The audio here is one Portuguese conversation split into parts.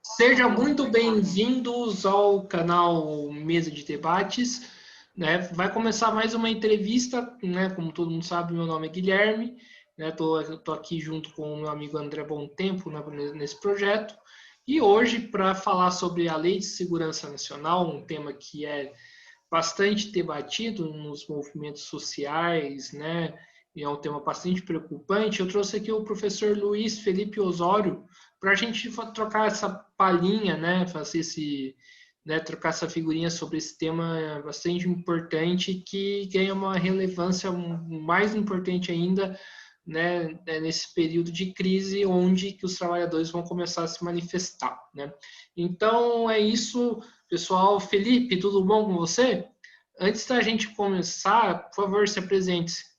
Sejam muito bem-vindos ao canal Mesa de Debates. Né? Vai começar mais uma entrevista, né? Como todo mundo sabe, meu nome é Guilherme. Tô aqui junto com o meu amigo André Bom Tempo, né, nesse projeto. E hoje, para falar sobre a Lei de Segurança Nacional, um tema que é bastante debatido nos movimentos sociais, né? E é um tema bastante preocupante. Eu trouxe aqui o professor Luiz Felipe Osório para a gente trocar essa palhinha, né? Fazer esse, né? Trocar essa figurinha sobre esse tema bastante importante que ganha uma relevância mais importante ainda, né? Nesse período de crise onde que os trabalhadores vão começar a se manifestar, né? Então é isso. Pessoal, Felipe, tudo bom com você? Antes da gente começar, por favor, se apresente.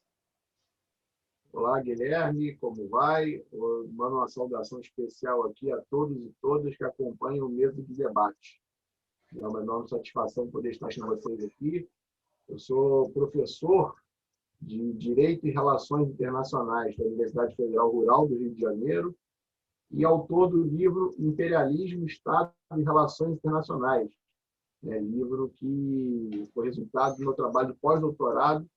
Olá, Guilherme, como vai? Eu mando uma saudação especial aqui a todos e todas que acompanham o Mesa de Debate. É uma enorme satisfação poder estar com vocês aqui. Eu sou professor de Direito e Relações Internacionais da Universidade Federal Rural do Rio de Janeiro e autor do livro Imperialismo, Estado e Relações Internacionais, livro que foi resultado do meu trabalho de pós-doutorado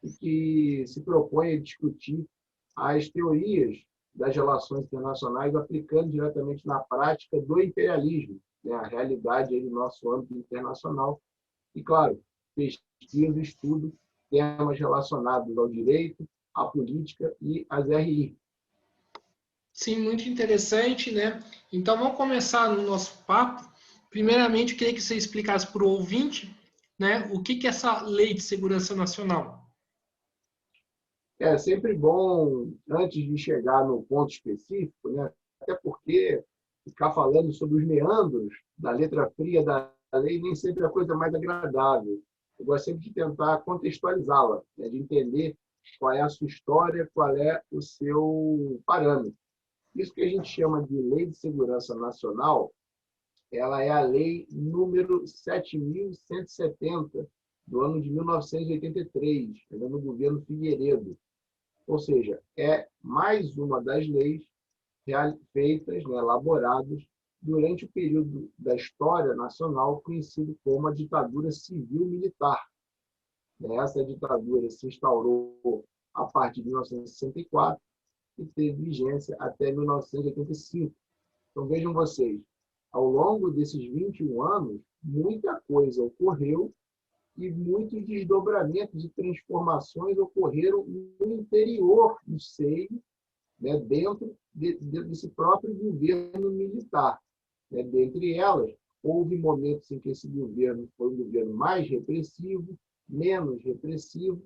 e que se propõe a discutir as teorias das relações internacionais aplicando diretamente na prática do imperialismo, a realidade aí do nosso âmbito internacional. E, claro, pesquisa e estudo temas relacionados ao direito, à política e às RI. Sim, muito interessante, né? Então vamos começar no nosso papo. Primeiramente, eu queria que você explicasse para o ouvinte, né, o que é essa Lei de Segurança Nacional. É sempre bom, antes de chegar no ponto específico, até porque ficar falando sobre os meandros da letra fria da lei nem sempre é a coisa mais agradável. Eu gosto sempre de tentar contextualizá-la, de entender qual é a sua história, qual é o seu parâmetro. Isso que a gente chama de Lei de Segurança Nacional, ela é a lei número 7.170, do ano de 1983, no governo Figueiredo. Ou seja, é mais uma das leis feitas, elaboradas durante o período da história nacional conhecido como a ditadura civil-militar. Essa ditadura se instaurou a partir de 1964 e teve vigência até 1985. Então, vejam vocês, ao longo desses 21 anos, muita coisa ocorreu e muitos desdobramentos e transformações ocorreram no interior do seio, dentro desse próprio governo militar. Dentre elas, houve momentos em que esse governo foi um governo mais repressivo, menos repressivo,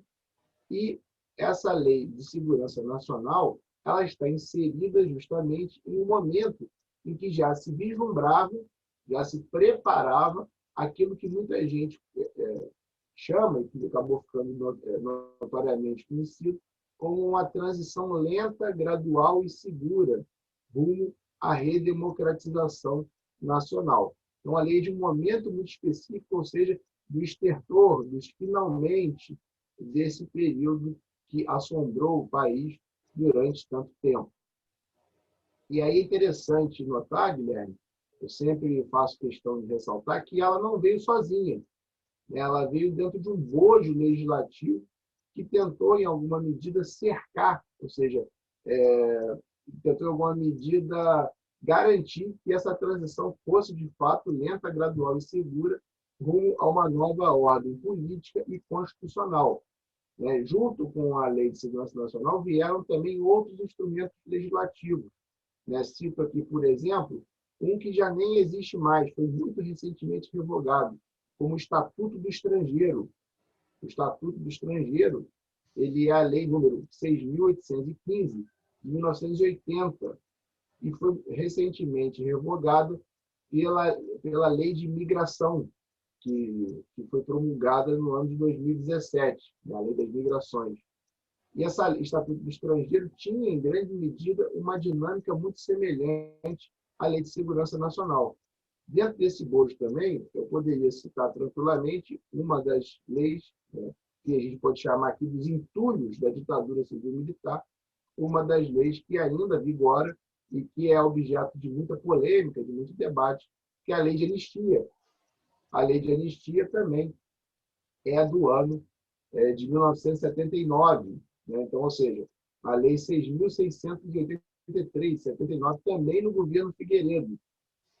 e essa lei de segurança nacional ela está inserida justamente em um momento em que já se vislumbrava, já se preparava aquilo que muita gente chama, e que acabou ficando notoriamente conhecido, como uma transição lenta, gradual e segura rumo à redemocratização nacional. Então, a lei de um momento muito específico, ou seja, do estertor, dos finalmente, desse período que assombrou o país durante tanto tempo. E aí é interessante notar, Guilherme, eu sempre faço questão de ressaltar que ela não veio sozinha. Ela veio dentro de um bojo legislativo que tentou, em alguma medida, cercar, ou seja, tentou, em alguma medida, garantir que essa transição fosse, de fato, lenta, gradual e segura rumo a uma nova ordem política e constitucional. Junto com a Lei de Segurança Nacional, vieram também outros instrumentos legislativos. Cito aqui, por exemplo, um que já nem existe mais, foi muito recentemente revogado, como o Estatuto do Estrangeiro. O Estatuto do Estrangeiro ele é a lei número 6.815, de 1980, e foi recentemente revogado pela Lei de Migração, que foi promulgada no ano de 2017, a Lei das Migrações. E essa Estatuto do Estrangeiro tinha, em grande medida, uma dinâmica muito semelhante à Lei de Segurança Nacional. Dentro desse bojo também, eu poderia citar tranquilamente uma das leis, que a gente pode chamar aqui dos entulhos da ditadura civil-militar, uma das leis que ainda vigora, e que é objeto de muita polêmica, de muito debate, que é a lei de anistia. A lei de anistia também é do ano de 1979, né? Então, ou seja, a lei 6.683, 79, também no governo Figueiredo,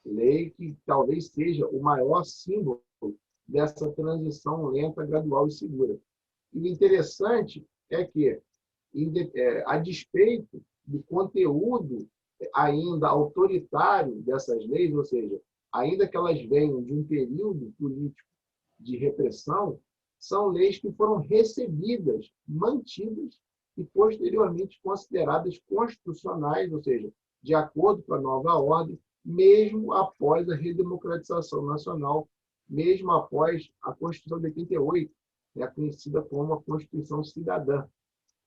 lei que talvez seja o maior símbolo dessa transição lenta, gradual e segura. E o interessante é que, a despeito do conteúdo ainda autoritário dessas leis, ou seja, ainda que elas venham de um período político de repressão, são leis que foram recebidas, mantidas e posteriormente consideradas constitucionais, ou seja, de acordo com a nova ordem, mesmo após a redemocratização nacional, mesmo após a Constituição de 88, conhecida como a Constituição Cidadã.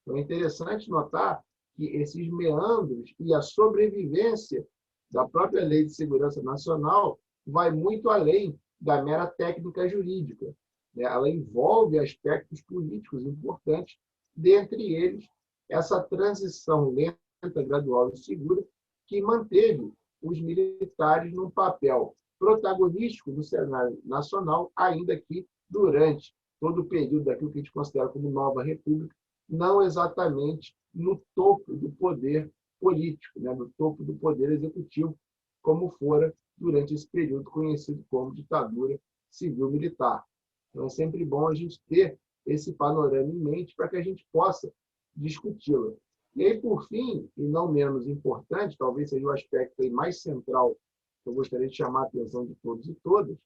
Então, é interessante notar que esses meandros e a sobrevivência da própria Lei de Segurança Nacional vai muito além da mera técnica jurídica. Ela envolve aspectos políticos importantes, dentre eles essa transição lenta, gradual e segura que manteve os militares num papel protagonístico no cenário nacional, ainda que durante todo o período daquilo que a gente considera como nova república, não exatamente no topo do poder político, no topo do poder executivo, como fora durante esse período conhecido como ditadura civil-militar. Então, é sempre bom a gente ter esse panorama em mente para que a gente possa discuti-la. E aí, por fim, e não menos importante, talvez seja o aspecto aí mais central que eu gostaria de chamar a atenção de todos e todas,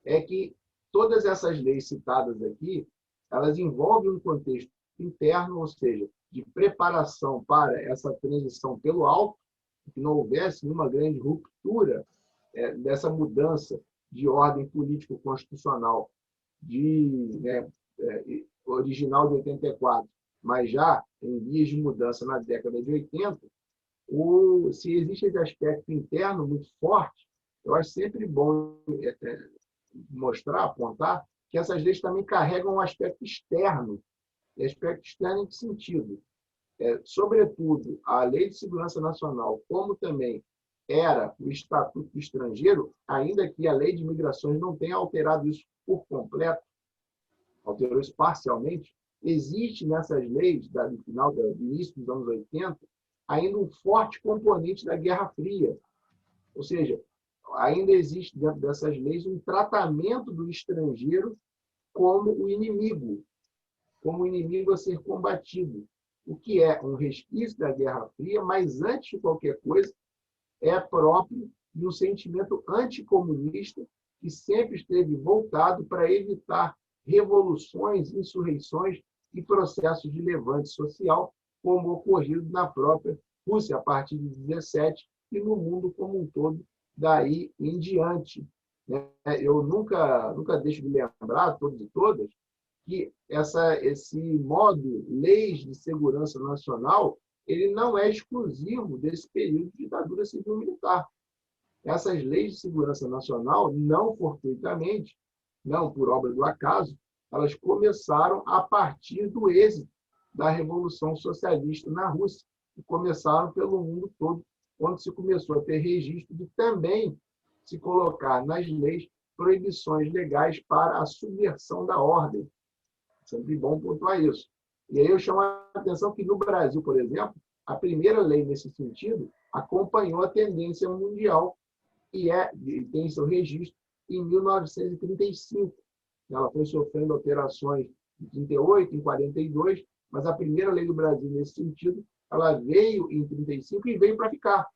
é que todas essas leis citadas aqui, elas envolvem um contexto interno, ou seja, de preparação para essa transição pelo alto, que não houvesse nenhuma grande ruptura dessa mudança de ordem político-constitucional original de 84, mas já em vias de mudança na década de 80, se existe esse aspecto interno muito forte, eu acho sempre bom mostrar, apontar, que essas leis também carregam um aspecto externo. E aspecto externo em que sentido? Sobretudo, a Lei de Segurança Nacional, como também era o Estatuto do Estrangeiro, ainda que a Lei de Migrações não tenha alterado isso por completo, alterou isso parcialmente, existe nessas leis, do início dos anos 80, ainda um forte componente da Guerra Fria. Ou seja, ainda existe dentro dessas leis um tratamento do estrangeiro como o inimigo a ser combatido, o que é um resquício da Guerra Fria, mas antes de qualquer coisa, é próprio de um sentimento anticomunista que sempre esteve voltado para evitar revoluções, insurreições e processos de levante social, como ocorrido na própria Rússia a partir de 17 e no mundo como um todo daí em diante. Eu nunca deixo de lembrar, todos e todas, que esse modo leis de segurança nacional ele não é exclusivo desse período de ditadura civil-militar. Essas leis de segurança nacional, não fortuitamente, não por obra do acaso, elas começaram a partir do êxito da Revolução Socialista na Rússia, e começaram pelo mundo todo, quando se começou a ter registro de também se colocar nas leis proibições legais para a subversão da ordem. Sempre bom pontuar isso. E aí eu chamo a atenção que no Brasil, por exemplo, a primeira lei nesse sentido acompanhou a tendência mundial e tem seu registro em 1935. Ela foi sofrendo alterações em 38, em 42, mas a primeira lei do Brasil nesse sentido, ela veio em 35 e veio para ficar.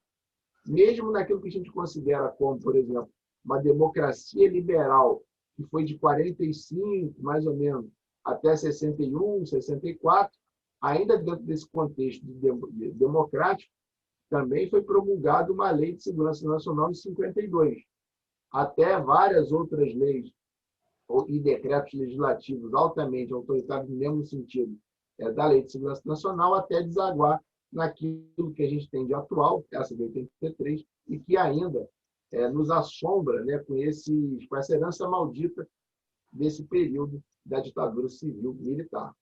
Mesmo naquilo que a gente considera como, por exemplo, uma democracia liberal, que foi de 45, mais ou menos, até 61, 64, ainda dentro desse contexto democrático, também foi promulgada uma lei de segurança nacional em 52. Até várias outras leis e decretos legislativos altamente autoritários no mesmo sentido da Lei de Segurança Nacional, até desaguar naquilo que a gente tem de atual, essa de 83, e que ainda nos assombra com essa herança maldita desse período da ditadura civil-militar.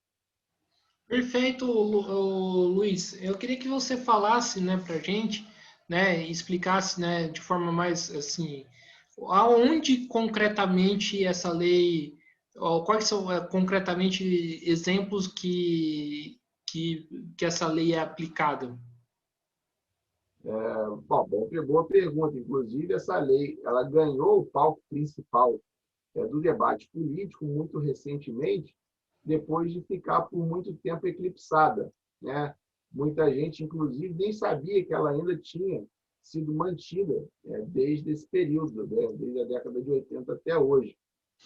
Perfeito, Luiz. Eu queria que você falasse, né, para a gente, né, explicasse, né, de forma mais assim, aonde concretamente essa lei, ou quais são concretamente exemplos que, que essa lei é aplicada? Bom, boa pergunta. Inclusive, essa lei ela ganhou o palco principal do debate político muito recentemente, depois de ficar por muito tempo eclipsada, né? Muita gente, inclusive, nem sabia que ela ainda tinha sido mantida desde esse período, né? Desde a década de 80 até hoje.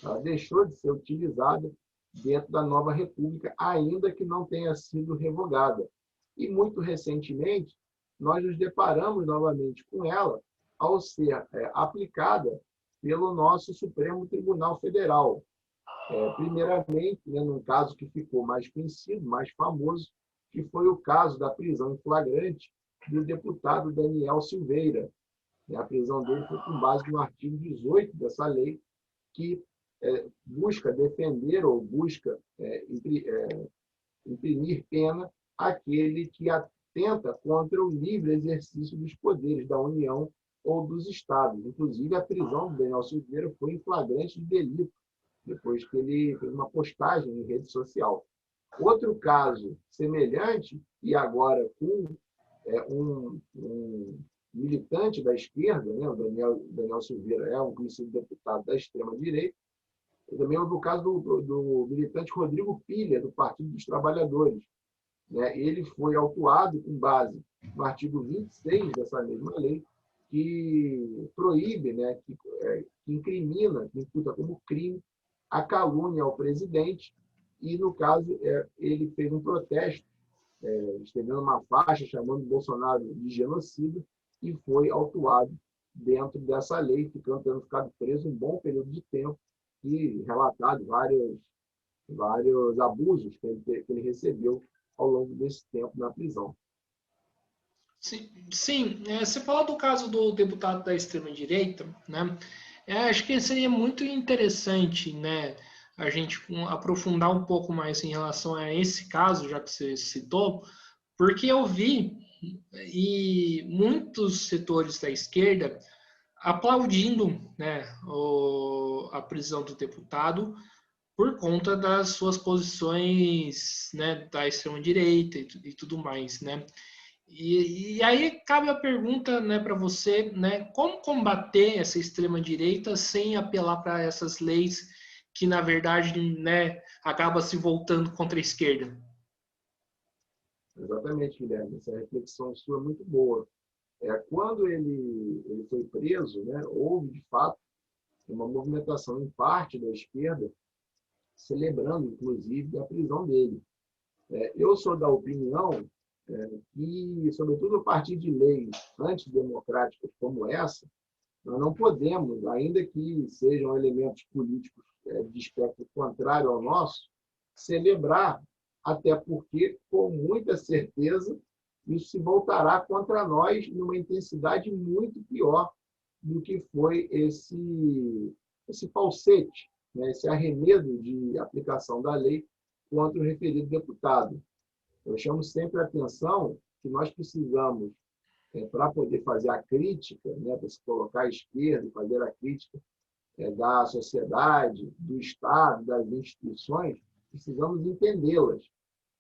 Ela deixou de ser utilizada dentro da nova República, ainda que não tenha sido revogada. E, muito recentemente, nós nos deparamos novamente com ela ao ser aplicada pelo nosso Supremo Tribunal Federal. Primeiramente, né, num caso que ficou mais conhecido, mais famoso, que foi o caso da prisão em flagrante do deputado Daniel Silveira. A prisão dele foi com base no artigo 18 dessa lei, que busca defender ou busca imprimir pena àquele que atenta contra o livre exercício dos poderes da União ou dos Estados. Inclusive, a prisão do Daniel Silveira foi em flagrante de delito, depois que ele fez uma postagem em rede social. Outro caso semelhante, e agora com um militante da esquerda, né? O Daniel Silveira é um conhecido deputado da extrema-direita. Também houve o caso do militante Rodrigo Pilha, do Partido dos Trabalhadores. Né? Ele foi autuado com base no artigo 26 dessa mesma lei, que proíbe, né, que incrimina, que imputa como crime a calúnia ao presidente, e, no caso, ele fez um protesto, estendendo uma faixa chamando o Bolsonaro de genocida, e foi autuado dentro dessa lei, tendo ficado preso um bom período de tempo e relatado vários abusos que ele recebeu ao longo desse tempo na prisão. Sim, você falou do caso do deputado da extrema-direita, né? Acho que seria muito interessante, né, a gente aprofundar um pouco mais em relação a esse caso, já que você citou, porque eu vi e muitos setores da esquerda aplaudindo, né, a prisão do deputado por conta das suas posições, né, da extrema direita e tudo mais, né? E aí cabe a pergunta, né, para você, né, como combater essa extrema direita sem apelar para essas leis que na verdade, né, acaba se voltando contra a esquerda? Exatamente, Guilherme. Essa reflexão sua é muito boa. Quando ele foi preso, né, houve, de fato, uma movimentação em parte da esquerda, celebrando, inclusive, a prisão dele. Eu sou da opinião que, sobretudo a partir de leis antidemocráticas como essa, nós não podemos, ainda que sejam elementos políticos de espectro contrário ao nosso, celebrar, até porque, com muita certeza, isso se voltará contra nós numa intensidade muito pior do que foi esse falsete, né? Esse arremedo de aplicação da lei contra o referido deputado. Eu chamo sempre a atenção que nós precisamos, para poder fazer a crítica, né, para se colocar à esquerda e fazer a crítica da sociedade, do Estado, das instituições, precisamos entendê-las.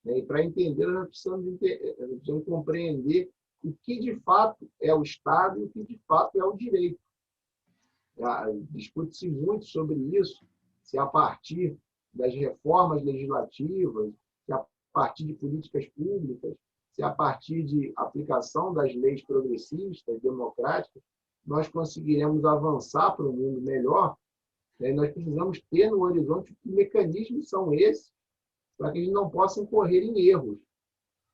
Né? E para entendê-las, nós precisamos compreender o que de fato é o Estado e o que de fato é o direito. Discute-se muito sobre isso, se a partir das reformas legislativas, se a partir de políticas públicas, se a partir de aplicação das leis progressistas, democráticas, nós conseguiremos avançar para um mundo melhor. Né? Nós precisamos ter no horizonte que mecanismos são esses para que a gente não possa incorrer em erros.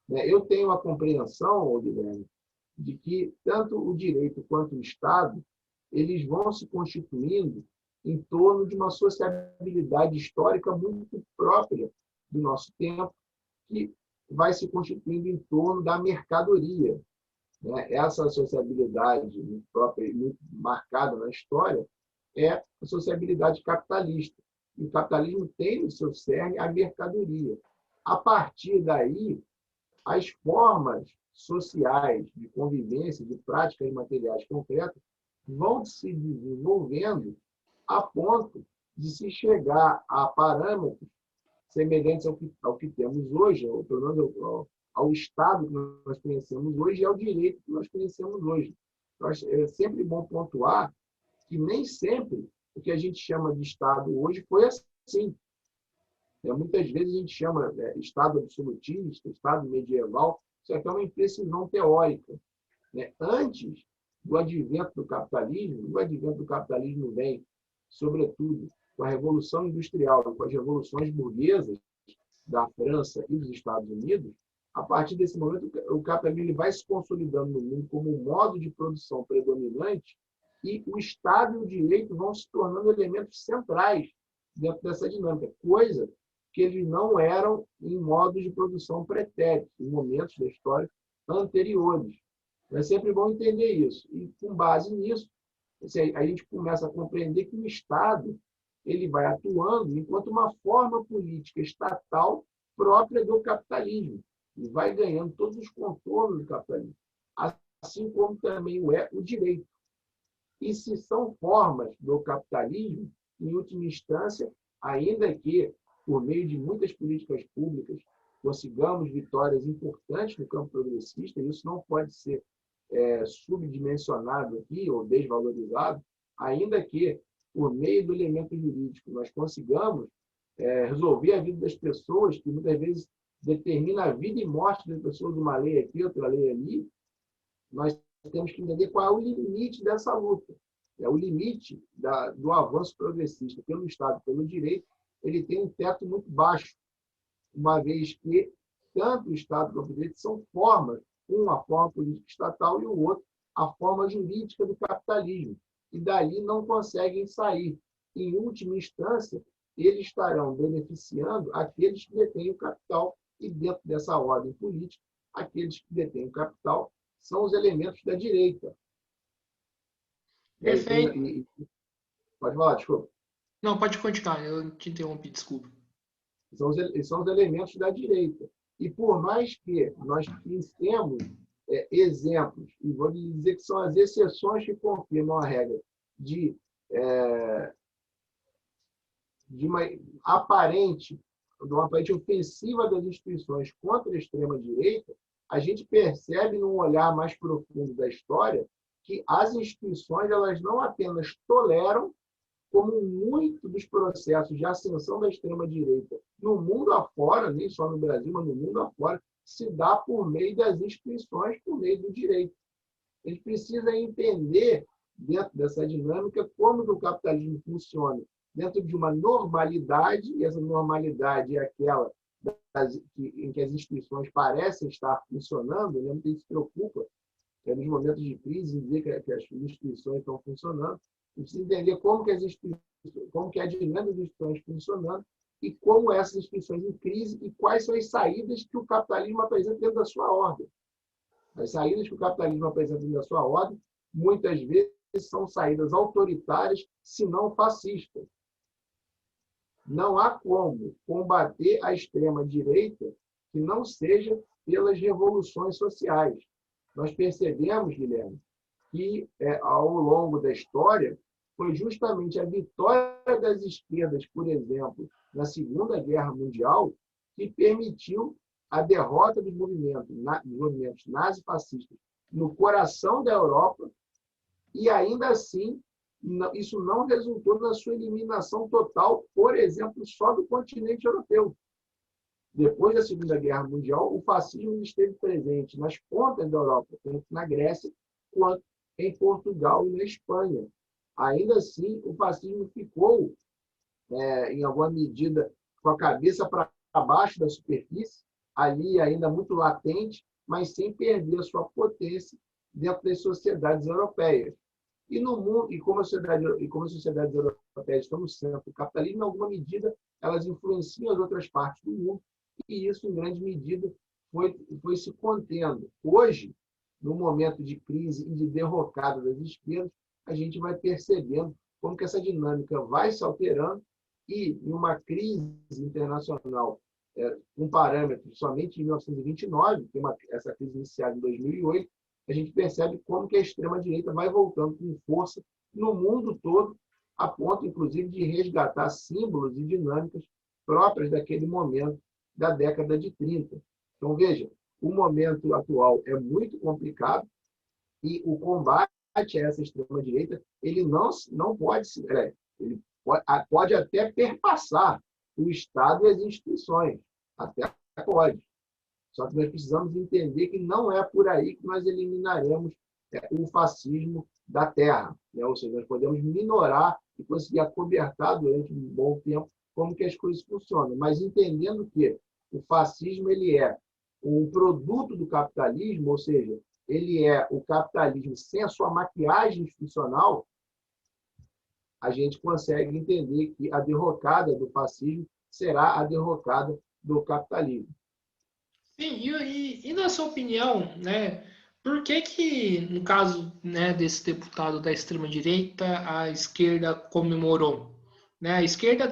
Né? Eu tenho a compreensão, Guilherme, de que tanto o direito quanto o Estado eles vão se constituindo em torno de uma sociabilidade histórica muito própria do nosso tempo, que vai se constituindo em torno da mercadoria. Né? Essa sociabilidade muito própria e muito marcada na história é a sociabilidade capitalista. E o capitalismo tem no seu cerne a mercadoria. A partir daí, as formas sociais de convivência, de práticas materiais concretas, vão se desenvolvendo a ponto de se chegar a parâmetros semelhantes ao que temos hoje, ou pelo menos ao Estado que nós conhecemos hoje e ao direito que nós conhecemos hoje. Então, é sempre bom pontuar que nem sempre o que a gente chama de Estado hoje foi assim. Muitas vezes a gente chama Estado absolutista, Estado medieval, isso aqui é uma imprecisão teórica. Antes do advento do capitalismo, o advento do capitalismo vem, sobretudo, com a Revolução Industrial, com as revoluções burguesas da França e dos Estados Unidos. A partir desse momento, o capitalismo vai se consolidando no mundo como um modo de produção predominante e o Estado e o direito vão se tornando elementos centrais dentro dessa dinâmica, coisa que eles não eram em modos de produção pretéritos, em momentos da história anteriores. É sempre bom entender isso. E, com base nisso, a gente começa a compreender que o Estado ele vai atuando enquanto uma forma política estatal própria do capitalismo e vai ganhando todos os contornos do capitalismo, assim como também é o direito. E se são formas do capitalismo, em última instância, ainda que, por meio de muitas políticas públicas, consigamos vitórias importantes no campo progressista, e isso não pode ser subdimensionado aqui ou desvalorizado, ainda que, por meio do elemento jurídico, nós consigamos resolver a vida das pessoas, que muitas vezes determina a vida e morte das pessoas, uma lei aqui, outra lei ali, nós temos que entender qual é o limite dessa luta. O limite do avanço progressista pelo Estado, pelo direito, ele tem um teto muito baixo, uma vez que tanto o Estado quanto o direito são formas, uma forma política estatal e o outro a forma jurídica do capitalismo. E dali não conseguem sair. Em última instância, eles estarão beneficiando aqueles que detêm o capital e, dentro dessa ordem política, aqueles que detêm o capital são os elementos da direita. Perfeito. Pode falar, desculpa. Não, pode continuar, eu te interrompi, desculpa. São os elementos da direita. E por mais que nós temos exemplos, e vou dizer que são as exceções que confirmam a regra de uma aparente ofensiva das instituições contra a extrema-direita, a gente percebe, num olhar mais profundo da história, que as instituições elas não apenas toleram, como muito dos processos de ascensão da extrema-direita no mundo afora, nem só no Brasil, mas no mundo afora, se dá por meio das instituições, por meio do direito. A gente precisa entender, dentro dessa dinâmica, como o capitalismo funciona dentro de uma normalidade, e essa normalidade é aquela em que as instituições parecem estar funcionando, muita gente se preocupa, nos momentos de crise, em dizer que as instituições estão funcionando. A gente precisa entender como que a dinâmica das instituições funcionando e como essas instituições em crise e quais são as saídas que o capitalismo apresenta dentro da sua ordem. As saídas que o capitalismo apresenta dentro da sua ordem, muitas vezes, são saídas autoritárias, se não fascistas. Não há como combater a extrema-direita que não seja pelas revoluções sociais. Nós percebemos, Guilherme, que ao longo da história foi justamente a vitória das esquerdas, por exemplo, na Segunda Guerra Mundial, que permitiu a derrota dos movimentos nazifascistas no coração da Europa, e ainda assim isso não resultou na sua eliminação total, por exemplo, só do continente europeu. Depois da Segunda Guerra Mundial, o fascismo esteve presente nas pontas da Europa, tanto na Grécia quanto em Portugal e na Espanha. Ainda assim, o fascismo ficou, em alguma medida, com a cabeça para baixo da superfície, ali ainda muito latente, mas sem perder a sua potência dentro das sociedades europeias. E no mundo, e como as sociedades europeias estão no centro do capitalismo, em alguma medida, elas influenciam as outras partes do mundo, e isso, em grande medida, foi se contendo. Hoje, no momento de crise e de derrocada das esquerdas, a gente vai percebendo como que essa dinâmica vai se alterando e, em uma crise internacional um parâmetro somente em 1929, tem essa crise iniciada em 2008, a gente percebe como que a extrema-direita vai voltando com força no mundo todo, a ponto, inclusive, de resgatar símbolos e dinâmicas próprias daquele momento da década de 30. Então, veja, o momento atual é muito complicado e o combate a essa extrema-direita ele não pode, ele pode até perpassar o Estado e as instituições, até pode. Só que nós precisamos entender que não é por aí que nós eliminaremos o fascismo da terra. Né? Ou seja, nós podemos minorar e conseguir acobertar durante um bom tempo como que as coisas funcionam, mas entendendo que o fascismo ele é um produto do capitalismo, ou seja, ele é o capitalismo sem a sua maquiagem institucional, a gente consegue entender que a derrocada do fascismo será a derrocada do capitalismo. Sim, e na sua opinião, né, por que no caso, né, desse deputado da extrema-direita, a esquerda comemorou? Né? A esquerda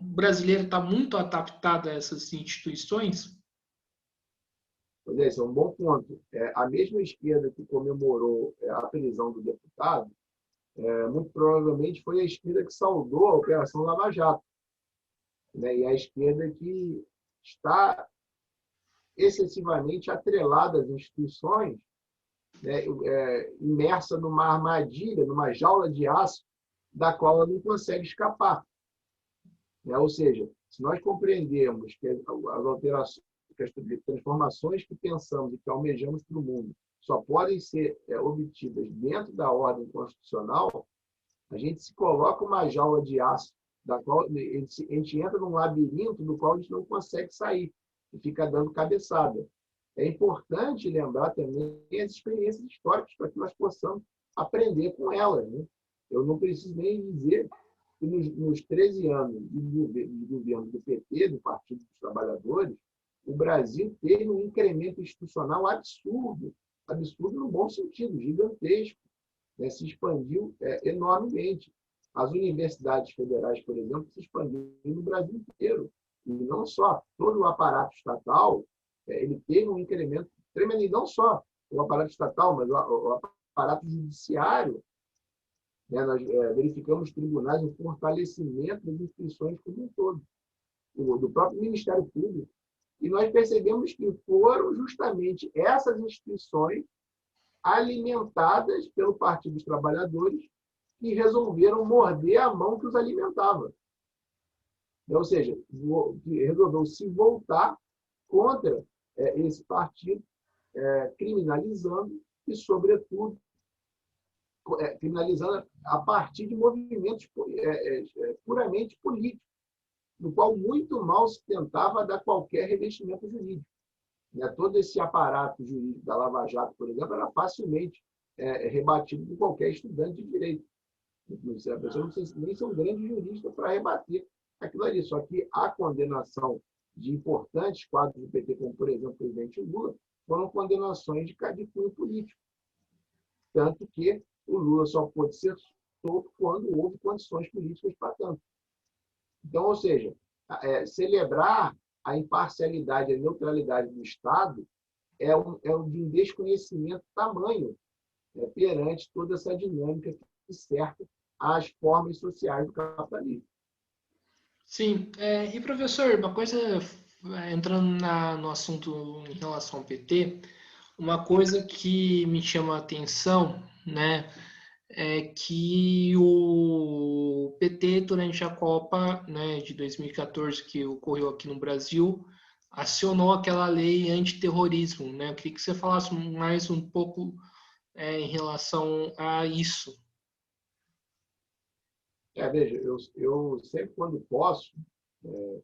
brasileira está muito adaptada a essas instituições? Pois é, esse é um bom ponto. A mesma esquerda que comemorou a prisão do deputado, muito provavelmente foi a esquerda que saudou a Operação Lava Jato. Né? E a esquerda que está excessivamente atrelada às instituições, né? Imersa numa armadilha, numa jaula de aço, da qual ela não consegue escapar. Né? Ou seja, se nós compreendermos que as alterações, que as transformações que pensamos e que almejamos para o mundo só podem ser obtidas dentro da ordem constitucional, a gente se coloca uma jaula de aço, da qual a gente entra num labirinto do qual a gente não consegue sair e fica dando cabeçada. É importante lembrar também as experiências históricas para que nós possamos aprender com elas. Né? Eu não preciso nem dizer que nos 13 anos de governo do PT, do Partido dos Trabalhadores, o Brasil teve um incremento institucional absurdo, absurdo no bom sentido, gigantesco, né? Se expandiu enormemente. As universidades federais, por exemplo, se expandiram no Brasil inteiro. E não só todo o aparato estatal, ele teve um incremento tremendo, e não só o aparato estatal, mas o aparato judiciário. Né? Nós verificamos tribunais, um fortalecimento das instituições como um todo, do próprio Ministério Público. E nós percebemos que foram justamente essas instituições alimentadas pelo Partido dos Trabalhadores que resolveram morder a mão que os alimentava. Ou seja, resolveu se voltar contra esse partido, criminalizando e, sobretudo, criminalizando a partir de movimentos puramente políticos, no qual muito mal se tentava dar qualquer revestimento jurídico. Todo esse aparato jurídico da Lava Jato, por exemplo, era facilmente rebatido por qualquer estudante de direito. A pessoa não precisa nem ser um grande jurista para rebater aquilo ali. Só que a condenação de importantes quadros do PT, como, por exemplo, o presidente Lula, foram condenações de cunho político. Tanto que o Lula só pôde ser solto quando houve condições políticas para tanto. Então, ou seja, celebrar a imparcialidade, a neutralidade do Estado é de um desconhecimento tamanho perante toda essa dinâmica que cerca as formas sociais do capitalismo. Sim, e professor, uma coisa, entrando no assunto em relação ao PT, uma coisa que me chama a atenção, né, é que o PT, durante a Copa, né, de 2014, que ocorreu aqui no Brasil, acionou aquela lei antiterrorismo, né? Eu queria que você falasse mais um pouco em relação a isso. Veja, eu sempre quando posso,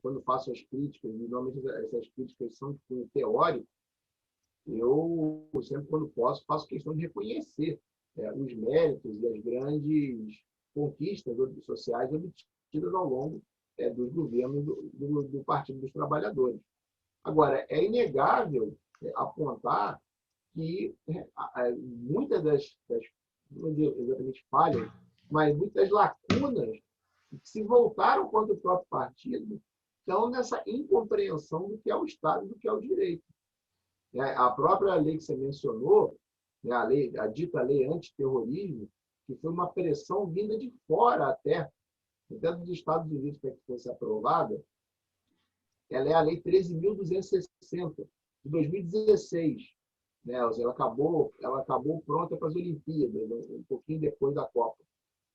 quando faço as críticas, normalmente essas críticas são de cunho teórico, eu sempre quando posso faço questão de reconhecer os méritos e as grandes conquistas sociais obtidas ao longo dos governos do Partido dos Trabalhadores. Agora, é inegável apontar que muitas não digo exatamente falhas, mas muitas lacunas que se voltaram contra o próprio partido estão nessa incompreensão do que é o Estado e do que é o direito. A própria lei que você mencionou, né, a dita lei antiterrorismo, que foi uma pressão vinda de fora até dos Estados Unidos para que fosse aprovada, ela é a Lei 13.260, de 2016. Né? Ou seja, ela acabou pronta para as Olimpíadas, né? Um pouquinho depois da Copa.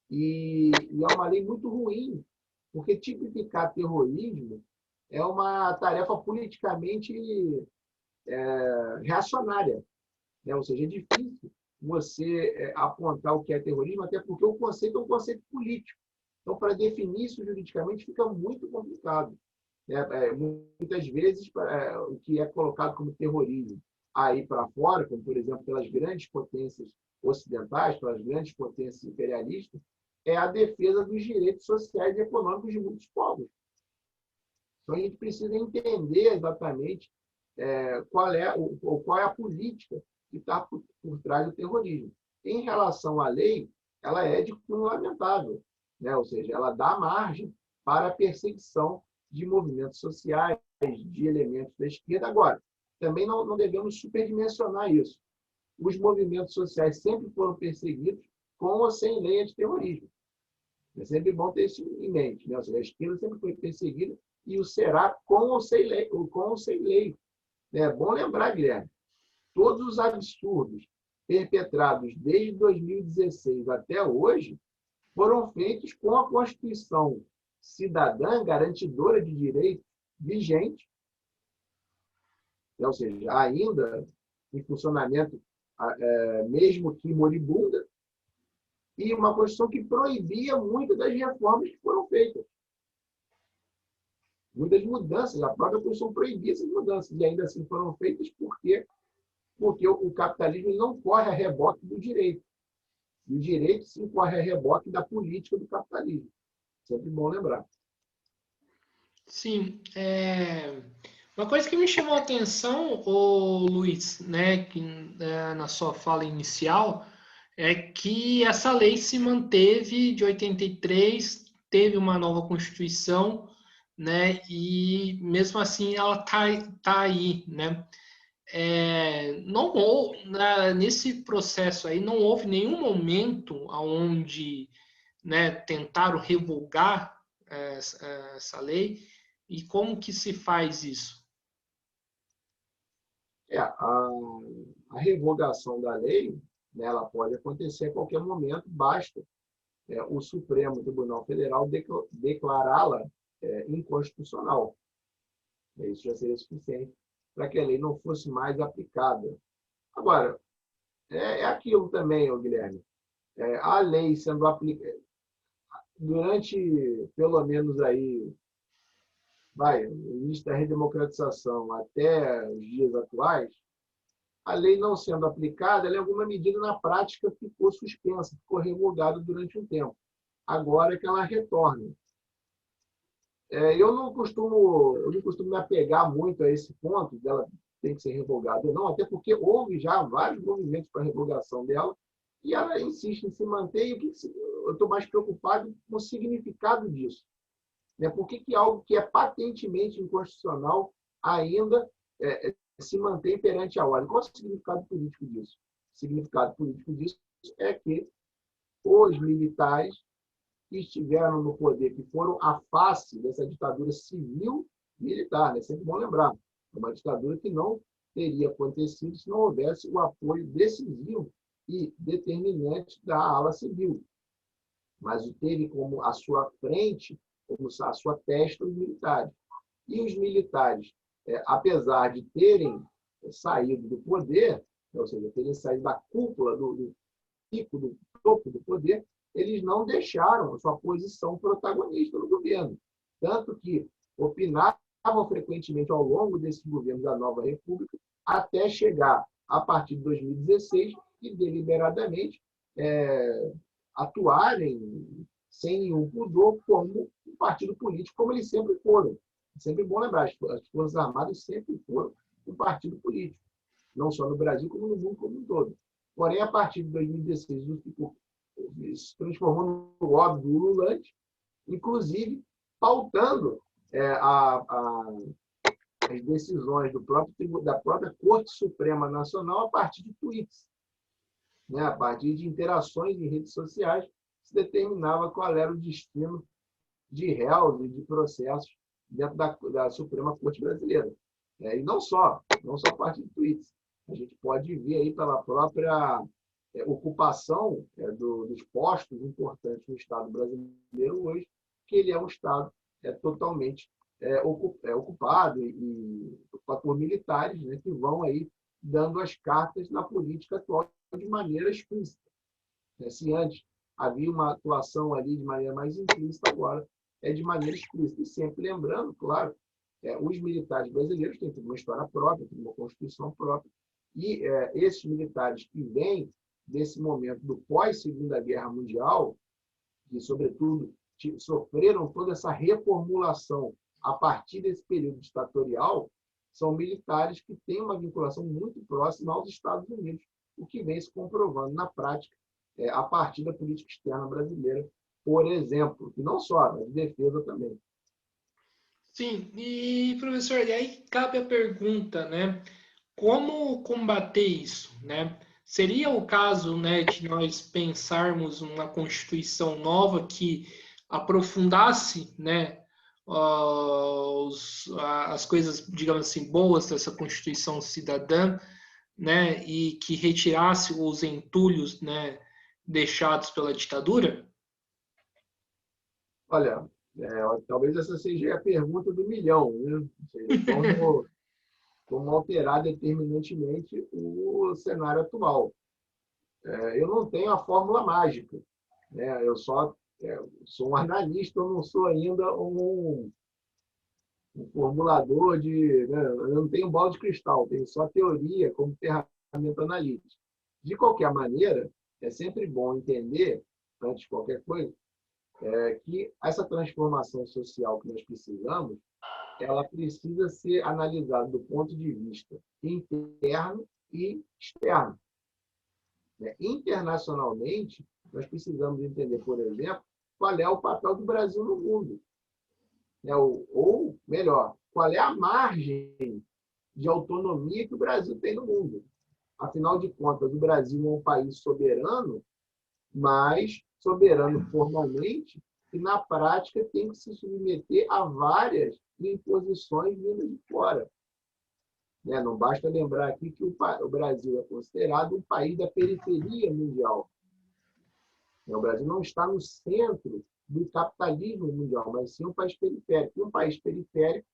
E é uma lei muito ruim, porque tipificar terrorismo é uma tarefa politicamente reacionária. Né? Ou seja, é difícil você apontar o que é terrorismo, até porque o conceito é um conceito político. Então, para definir isso juridicamente, fica muito complicado. Muitas vezes, o que é colocado como terrorismo aí para fora, como, por exemplo, pelas grandes potências ocidentais, pelas grandes potências imperialistas, é a defesa dos direitos sociais e econômicos de muitos povos. Então, a gente precisa entender exatamente qual é a política que está por trás do terrorismo. Em relação à lei, ela é de cunho lamentável, né? Ou seja, ela dá margem para a perseguição de movimentos sociais, de elementos da esquerda. Agora, também não devemos superdimensionar isso. Os movimentos sociais sempre foram perseguidos com ou sem lei antiterrorismo. É sempre bom ter isso em mente. Né? Ou seja, a esquerda sempre foi perseguida e o será com ou sem lei. É bom lembrar, Guilherme, todos os absurdos perpetrados desde 2016 até hoje foram feitos com a Constituição cidadã garantidora de direitos vigente, ou seja, ainda em funcionamento, mesmo que moribunda, e uma Constituição que proibia muitas das reformas que foram feitas. Muitas mudanças, a própria Constituição proibia essas mudanças, e ainda assim foram feitas porque o capitalismo não corre a reboque do direito. E o direito, sim, corre a reboque da política do capitalismo. Sempre bom lembrar. Sim, uma coisa que me chamou a atenção, Luiz, né, que, na sua fala inicial, é que essa lei se manteve de 83, teve uma nova Constituição, né, e mesmo assim ela tá aí, né? Nesse processo aí não houve nenhum momento onde, né, tentaram revogar essa lei. E como que se faz isso? A revogação da lei, né, ela pode acontecer a qualquer momento, basta o Supremo Tribunal Federal declará-la inconstitucional. Isso já seria suficiente para que a lei não fosse mais aplicada. Agora, aquilo também, Guilherme, a lei sendo aplicada durante, pelo menos aí, o início da redemocratização até os dias atuais, a lei não sendo aplicada, ela, em alguma medida, na prática, ficou suspensa, ficou revogada durante um tempo. Agora é que ela retorna. Eu não costumo me apegar muito a esse ponto dela tem que ser revogada ou não, até porque houve já vários movimentos para a revogação dela e ela insiste em se manter. E eu estou mais preocupado com o significado disso. Por que algo que é patentemente inconstitucional ainda se mantém perante a ordem? Qual é o significado político disso? O significado político disso é que os militares que estiveram no poder, que foram a face dessa ditadura civil-militar, né? Sempre bom lembrar, é uma ditadura que não teria acontecido se não houvesse o apoio decisivo e determinante da ala civil. Mas teve como a sua frente, como a sua testa, os militares. E os militares, apesar de terem saído do poder, ou seja, terem saído da cúpula, do pico, do topo do poder, eles não deixaram a sua posição protagonista no governo. Tanto que opinavam frequentemente ao longo desse governo da Nova República, até chegar, a partir de 2016, e deliberadamente atuarem sem nenhum pudor como um partido político, como eles sempre foram. É sempre bom lembrar, as Forças Armadas sempre foram um partido político, não só no Brasil, como no mundo como um todo. Porém, a partir de 2016, se transformou no óbvio ululante, inclusive pautando as decisões da própria Corte Suprema Nacional a partir de tweets, né? A partir de interações em redes sociais, se determinava qual era o destino de réus e de processos dentro da Suprema Corte Brasileira. E não só a partir de tweets. A gente pode ver aí pela própria ocupação dos postos importantes no Estado brasileiro hoje, que ele é um Estado totalmente ocupado e por militares, né, que vão aí dando as cartas na política atual de maneira explícita. Se antes havia uma atuação ali de maneira mais implícita, agora é de maneira explícita. E sempre lembrando, claro, os militares brasileiros têm uma história própria, têm uma constituição própria, e esses militares que vêm desse momento do pós-Segunda Guerra Mundial, que, sobretudo, sofreram toda essa reformulação a partir desse período ditatorial, são militares que têm uma vinculação muito próxima aos Estados Unidos, o que vem se comprovando na prática a partir da política externa brasileira, por exemplo, e não só, mas de defesa também. Sim, e professor, e aí cabe a pergunta, né? Como combater isso, né? Seria o caso, né, de nós pensarmos uma Constituição nova que aprofundasse, né, as coisas, digamos assim, boas dessa Constituição cidadã, né, e que retirasse os entulhos, né, deixados pela ditadura? Olha, talvez essa seja a pergunta do milhão, né? Ou seja, como alterar determinantemente o cenário atual. Eu não tenho a fórmula mágica, né? Eu só sou um analista, eu não sou ainda um formulador né? Eu não tenho bola de cristal, tenho só teoria como ferramenta analítica. De qualquer maneira, é sempre bom entender, antes de qualquer coisa, que essa transformação social que nós precisamos, ela precisa ser analisada do ponto de vista interno e externo. Internacionalmente, nós precisamos entender, por exemplo, qual é o papel do Brasil no mundo. Ou, melhor, qual é a margem de autonomia que o Brasil tem no mundo. Afinal de contas, o Brasil é um país soberano, mas soberano formalmente, e na prática tem que se submeter a várias imposições vindas de fora. Não basta lembrar aqui que o Brasil é considerado um país da periferia mundial. O Brasil não está no centro do capitalismo mundial, mas sim um país periférico. Um país periférico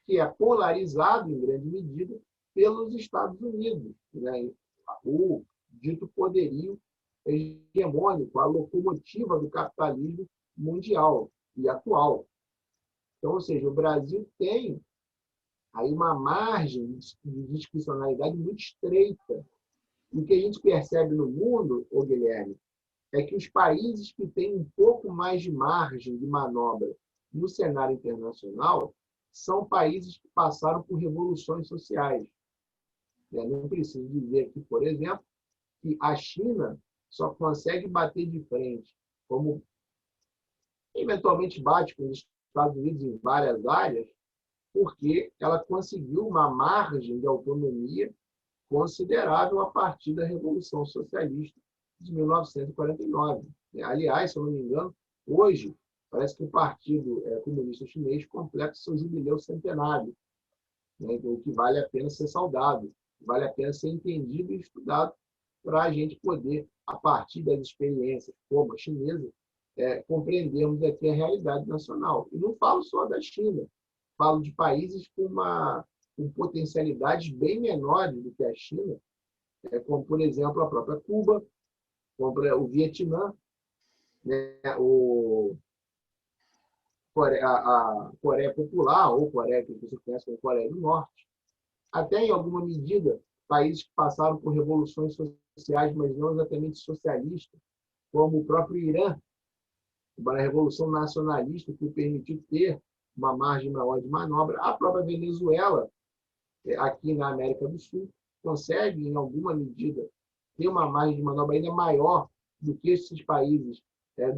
que é polarizado, em grande medida, pelos Estados Unidos. O dito poderio hegemônico, a locomotiva do capitalismo mundial e atual. Então, ou seja, o Brasil tem aí uma margem de discricionalidade muito estreita. E o que a gente percebe no mundo, Guilherme, é que os países que têm um pouco mais de margem de manobra no cenário internacional são países que passaram por revoluções sociais. Não preciso dizer aqui, por exemplo, que a China só consegue bater de frente, como eventualmente bate com os Estados Unidos em várias áreas, porque ela conseguiu uma margem de autonomia considerável a partir da Revolução Socialista de 1949. Aliás, se eu não me engano, hoje, parece que o Partido Comunista Chinês completa seu jubileu centenário, o que vale a pena ser saudado, vale a pena ser entendido e estudado para a gente poder, a partir das experiências como a chinesa, compreendermos aqui a realidade nacional. E não falo só da China, falo de países com potencialidades bem menores do que a China, como, por exemplo, a própria Cuba, como o Vietnã, a Coreia Popular, ou Coreia que você conhece como Coreia do Norte. Até, em alguma medida, países que passaram por revoluções sociais, mas não exatamente socialistas, como o próprio Irã, a Revolução Nacionalista, que permitiu ter uma margem maior de manobra. A própria Venezuela, aqui na América do Sul, consegue, em alguma medida, ter uma margem de manobra ainda maior do que esses países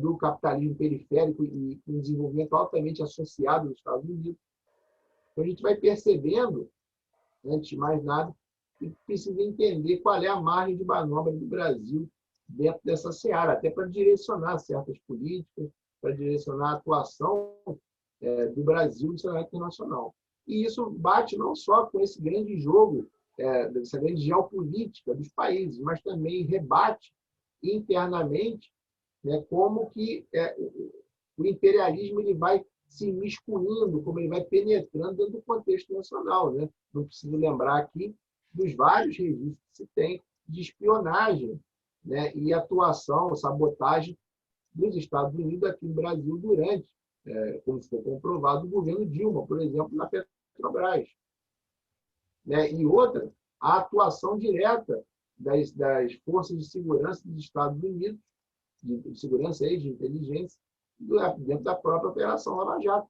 do capitalismo periférico e um desenvolvimento altamente associado aos Estados Unidos. Então, a gente vai percebendo, antes de mais nada, que precisa entender qual é a margem de manobra do Brasil dentro dessa seara, até para direcionar certas políticas, para direcionar a atuação do Brasil no cenário internacional. E isso bate não só com esse grande jogo, essa grande geopolítica dos países, mas também rebate internamente, né, como que o imperialismo ele vai se imiscuindo, como ele vai penetrando dentro do contexto nacional. Né? Não preciso lembrar aqui dos vários registros que se tem de espionagem, né, e atuação, sabotagem dos Estados Unidos aqui no Brasil durante, como foi comprovado, o governo Dilma, por exemplo, na Petrobras. Né? E outra, a atuação direta das forças de segurança dos Estados Unidos, de segurança e de inteligência, dentro da própria Operação Lava Jato.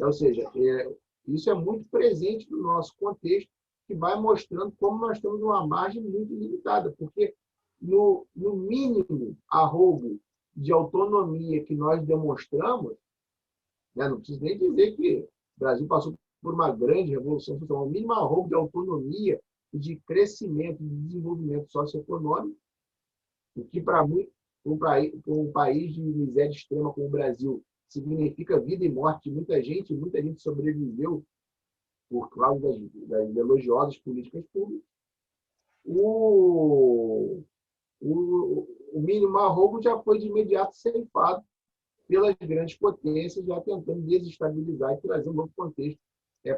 Ou seja, isso é muito presente no nosso contexto, que vai mostrando como nós temos uma margem muito limitada, porque no mínimo arrobo de autonomia que nós demonstramos, né, não preciso nem dizer que o Brasil passou por uma grande revolução social, o mínimo arrobo de autonomia e de crescimento, de desenvolvimento socioeconômico, o que para um país de miséria extrema como o Brasil significa vida e morte de muita gente sobreviveu por causa das elogiosas políticas públicas. O mínimo arrobo já foi de imediato ceifado pelas grandes potências, já tentando desestabilizar e trazer um novo contexto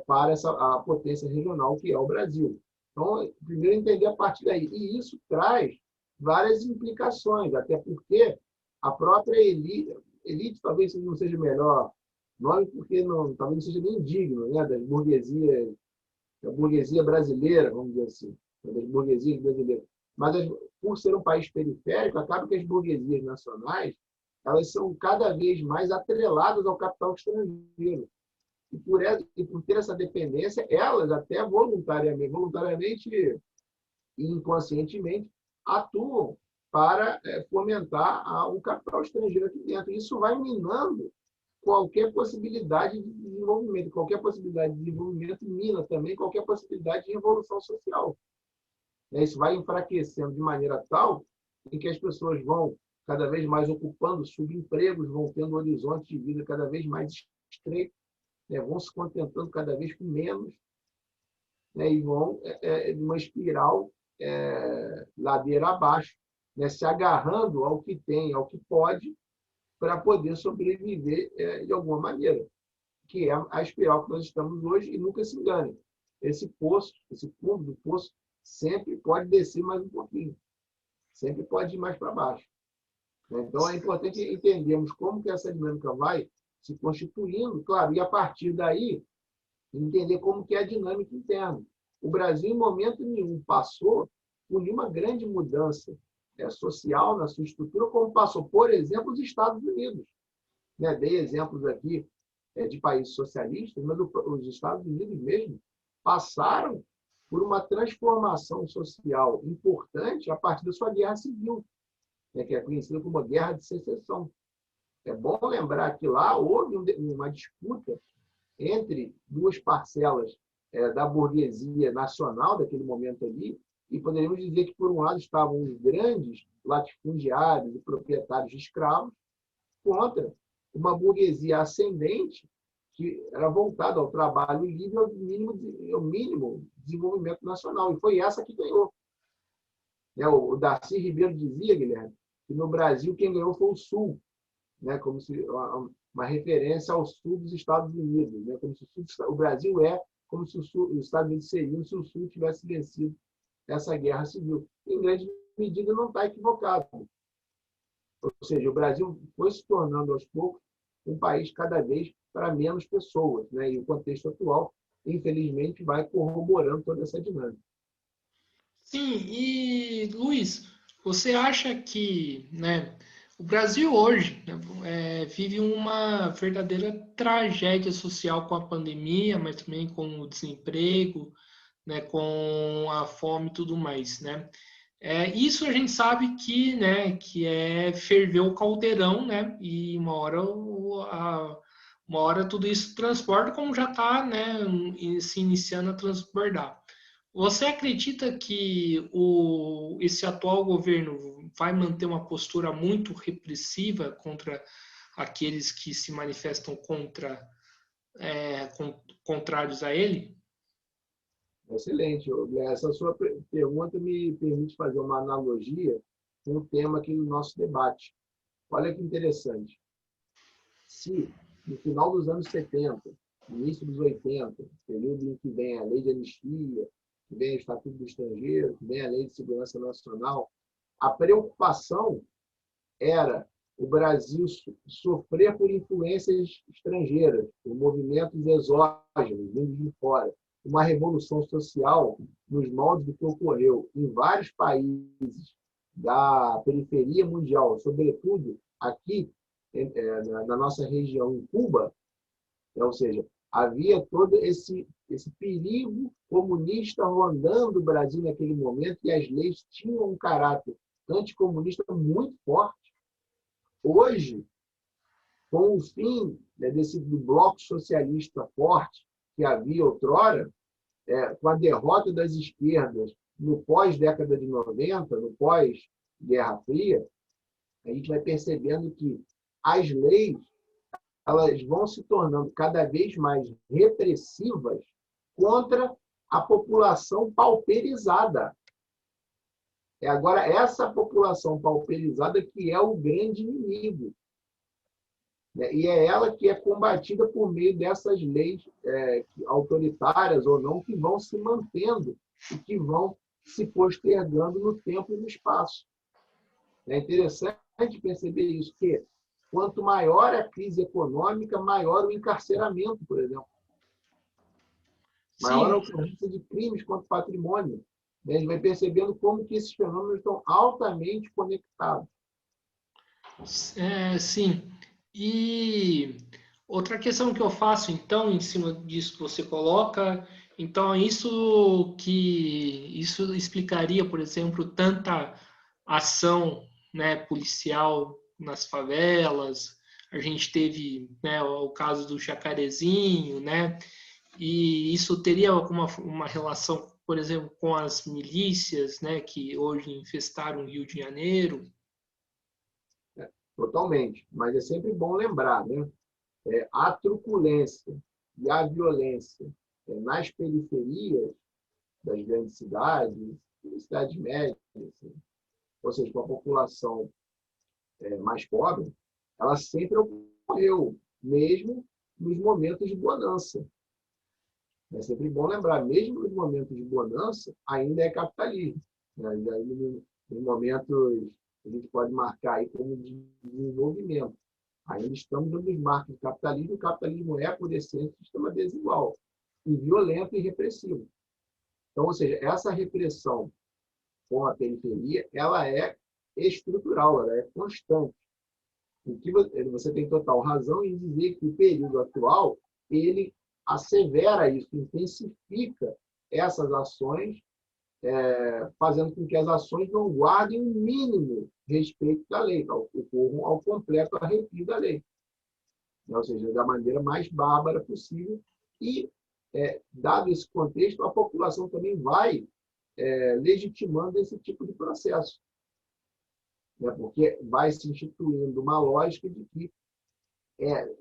para a potência regional que é o Brasil. Então, primeiro entender a partir daí. E isso traz várias implicações, até porque a própria elite talvez não seja o melhor nome, porque talvez não seja nem digno, né, da burguesia brasileira, vamos dizer assim, das burguesias brasileiras. Mas, por ser um país periférico, acaba que as burguesias nacionais elas são cada vez mais atreladas ao capital estrangeiro. E por ter essa dependência, elas até voluntariamente e inconscientemente, atuam para fomentar o capital estrangeiro aqui dentro. Isso vai minando qualquer possibilidade de desenvolvimento. Qualquer possibilidade de desenvolvimento mina também qualquer possibilidade de revolução social. Isso vai enfraquecendo de maneira tal em que as pessoas vão cada vez mais ocupando subempregos, vão tendo horizontes de vida cada vez mais estreitos, vão se contentando cada vez com menos, e vão numa espiral ladeira abaixo, se agarrando ao que tem, ao que pode, para poder sobreviver de alguma maneira, que é a espiral que nós estamos hoje. E nunca se engane, esse fundo do poço sempre pode descer mais um pouquinho, sempre pode ir mais para baixo. Então, é importante entendermos como que essa dinâmica vai se constituindo, claro, e a partir daí, entender como que é a dinâmica interna. O Brasil, em momento nenhum, passou por nenhuma grande mudança social na sua estrutura, como passou, por exemplo, os Estados Unidos. Dei exemplos aqui de países socialistas, mas os Estados Unidos mesmo passaram por uma transformação social importante a partir da sua guerra civil, que é conhecida como a Guerra de Secessão. É bom lembrar que lá houve uma disputa entre duas parcelas da burguesia nacional daquele momento ali, e poderíamos dizer que, por um lado, estavam os grandes latifundiários e proprietários de escravos contra uma burguesia ascendente que era voltada ao trabalho livre e ao mínimo desenvolvimento nacional. E foi essa que ganhou. O Darcy Ribeiro dizia, Guilherme, que no Brasil quem ganhou foi o Sul, como se uma referência ao sul dos Estados Unidos, como se o Brasil como se os Estados Unidos seriam se o Sul tivesse vencido essa guerra civil. Em grande medida, não está equivocado. Ou seja, o Brasil foi se tornando, aos poucos, um país cada vez para menos pessoas. E o contexto atual, infelizmente, vai corroborando toda essa dinâmica. Sim, e Luiz, você acha que o Brasil hoje vive uma verdadeira tragédia social com a pandemia, mas também com o desemprego, com a fome e tudo mais, Isso a gente sabe que, né, que ferver o caldeirão, né, e uma hora tudo isso transborda, como já está, né, se iniciando a transbordar. Você acredita que esse atual governo vai manter uma postura muito repressiva contra aqueles que se manifestam contrários a ele? Excelente. Essa sua pergunta me permite fazer uma analogia com o tema aqui do nosso debate. Olha que interessante. Se, no final dos anos 70, início dos 80, período em que vem a lei de anistia, que vem o Estatuto do Estrangeiro, que vem a Lei de Segurança Nacional, a preocupação era o Brasil sofrer por influências estrangeiras, por movimentos exógenos, vindos de fora. Uma revolução social nos moldes do que ocorreu em vários países da periferia mundial, sobretudo aqui na nossa região, em Cuba, ou seja, havia todo esse perigo comunista rondando o Brasil naquele momento e as leis tinham um caráter anticomunista muito forte. Hoje, com o fim do bloco socialista forte que havia outrora, com a derrota das esquerdas no pós-década de 90, no pós-Guerra Fria, a gente vai percebendo que as leis elas vão se tornando cada vez mais repressivas contra a população pauperizada. Agora, essa população pauperizada que é o grande inimigo. E é ela que é combatida por meio dessas leis autoritárias ou não, que vão se mantendo e que vão se postergando no tempo e no espaço. É interessante perceber isso, que quanto maior a crise econômica, maior o encarceramento, por exemplo. Maior a ocorrência de crimes contra o patrimônio. A gente vai percebendo como que esses fenômenos estão altamente conectados. Sim. E outra questão que eu faço, então, em cima disso que você coloca, então, isso explicaria, por exemplo, tanta ação, né, policial nas favelas. A gente teve, né, o caso do Jacarezinho, né, e isso teria uma relação, por exemplo, com as milícias, né, que hoje infestaram o Rio de Janeiro. Totalmente. Mas é sempre bom lembrar, né? A truculência e a violência nas periferias das grandes cidades médias, assim, ou seja, com a população mais pobre, ela sempre ocorreu, mesmo nos momentos de bonança. É sempre bom lembrar, mesmo nos momentos de bonança, ainda é capitalismo. Né? Nos momentos que a gente pode marcar aí como desenvolvimento. Ainda estamos nos marcos do capitalismo. O capitalismo é, por essência, um sistema desigual, e violento e repressivo. Então, ou seja, essa repressão com a periferia, ela é estrutural, ela é constante. O que você tem total razão em dizer que o período atual, ele assevera isso, intensifica essas ações, fazendo com que as ações não guardem o mínimo respeito da lei, ocorram ao completo arrepio da lei. Ou seja, da maneira mais bárbara possível. E, dado esse contexto, a população também vai legitimando esse tipo de processo. Porque vai se instituindo uma lógica de que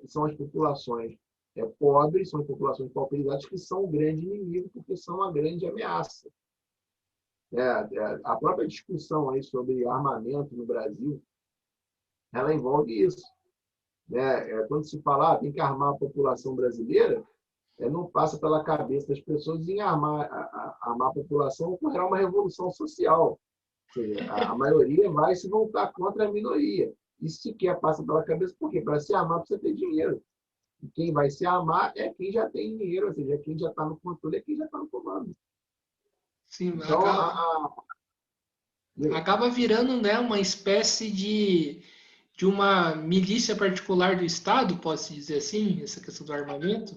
são as populações pobres, são as populações pauperizadas que são o grande inimigo, porque são a grande ameaça. A própria discussão aí sobre armamento no Brasil, ela envolve isso. Quando se fala tem que armar a população brasileira, não passa pela cabeça das pessoas em armar a população, ocorrerá uma revolução social. Ou seja, a maioria vai se voltar contra a minoria. Isso sequer passa pela cabeça, por quê? Para se armar precisa ter dinheiro. E quem vai se armar é quem já tem dinheiro, ou seja, quem já está no controle, é quem já está no comando. Sim, Então, acaba virando, né, uma espécie de uma milícia particular do Estado, pode-se dizer assim, essa questão do armamento?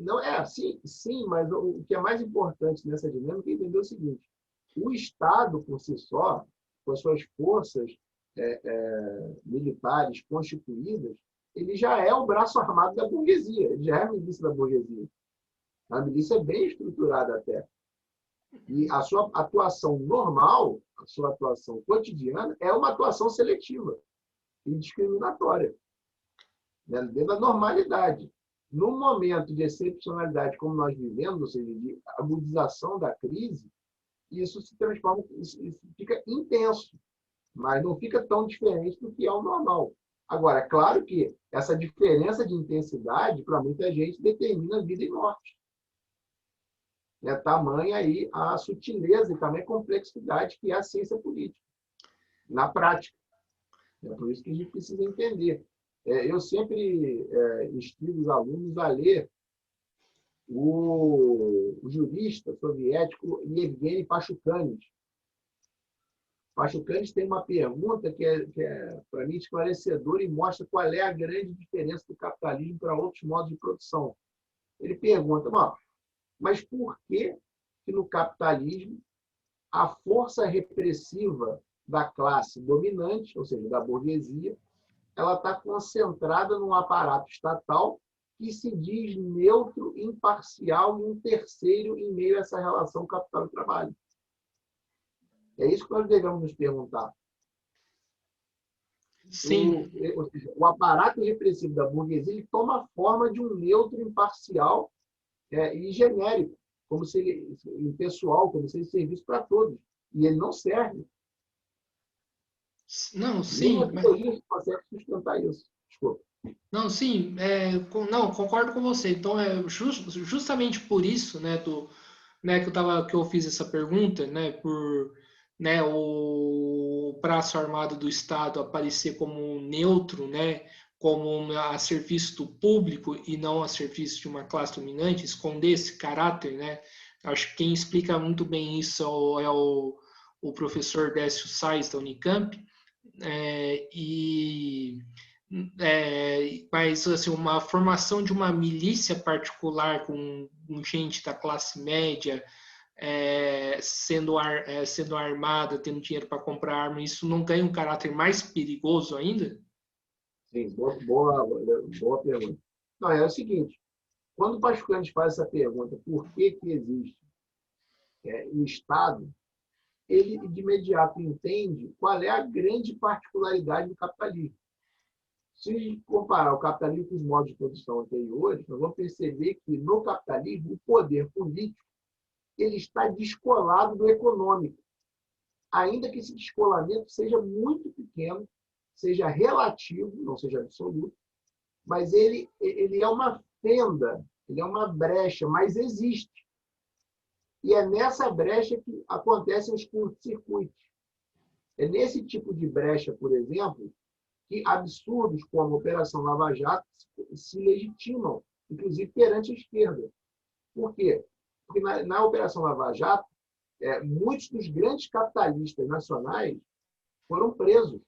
não é assim, sim, mas o que é mais importante nessa dinâmica é entender o seguinte: o Estado, por si só, com as suas forças militares constituídas, ele já é o braço armado da burguesia, ele já é a milícia da burguesia. A milícia é bem estruturada até. E a sua atuação normal, a sua atuação cotidiana, é uma atuação seletiva e discriminatória, né? Dentro da normalidade. Num momento de excepcionalidade como nós vivemos, ou seja, de agudização da crise, isso se transforma, isso fica intenso, mas não fica tão diferente do que é o normal. Agora, é claro que essa diferença de intensidade, para muita gente, determina vida e morte. É tamanha aí a sutileza e também a complexidade que é a ciência política, na prática. É por isso que a gente precisa entender. Eu sempre instigo os alunos a ler o jurista soviético Yevgeny Pashukhanin. Pashukhanin tem uma pergunta que é para mim, esclarecedora e mostra qual é a grande diferença do capitalismo para outros modos de produção. Ele pergunta, mas por que no capitalismo a força repressiva da classe dominante, ou seja, da burguesia, ela está concentrada num aparato estatal que se diz neutro, imparcial e um terceiro em meio a essa relação capital e trabalho? É isso que nós devemos nos perguntar. Sim. Ou seja, o aparato repressivo da burguesia ele toma a forma de um neutro, imparcial e genérico, como se ele, impessoal, como se ele servisse para todos. E ele não serve. Não, Nem sim. a teoria consegue sustentar isso. Desculpa. Não, sim, não, concordo com você. Então, justamente por isso, né, que eu fiz essa pergunta, né, por, né, o braço armado do Estado aparecer como neutro, né, como a serviço do público e não a serviço de uma classe dominante, esconder esse caráter, né? Acho que quem explica muito bem isso o professor Décio Sais, da Unicamp, mas assim, uma formação de uma milícia particular com gente da classe média sendo armada, tendo dinheiro para comprar arma, isso não ganha um caráter mais perigoso ainda? Sim, boa pergunta. Não, é o seguinte, quando o Pascoal faz essa pergunta, por que existe o Estado, ele de imediato entende qual é a grande particularidade do capitalismo. Se comparar o capitalismo com os modos de produção anteriores, nós vamos perceber que no capitalismo o poder político ele está descolado do econômico, ainda que esse descolamento seja muito pequeno, seja relativo, não seja absoluto, mas ele é uma fenda, ele é uma brecha, mas existe. E é nessa brecha que acontecem os curtos-circuitos. É nesse tipo de brecha, por exemplo, que absurdos como a Operação Lava Jato se legitimam, inclusive perante a esquerda. Por quê? Porque na Operação Lava Jato, muitos dos grandes capitalistas nacionais foram presos.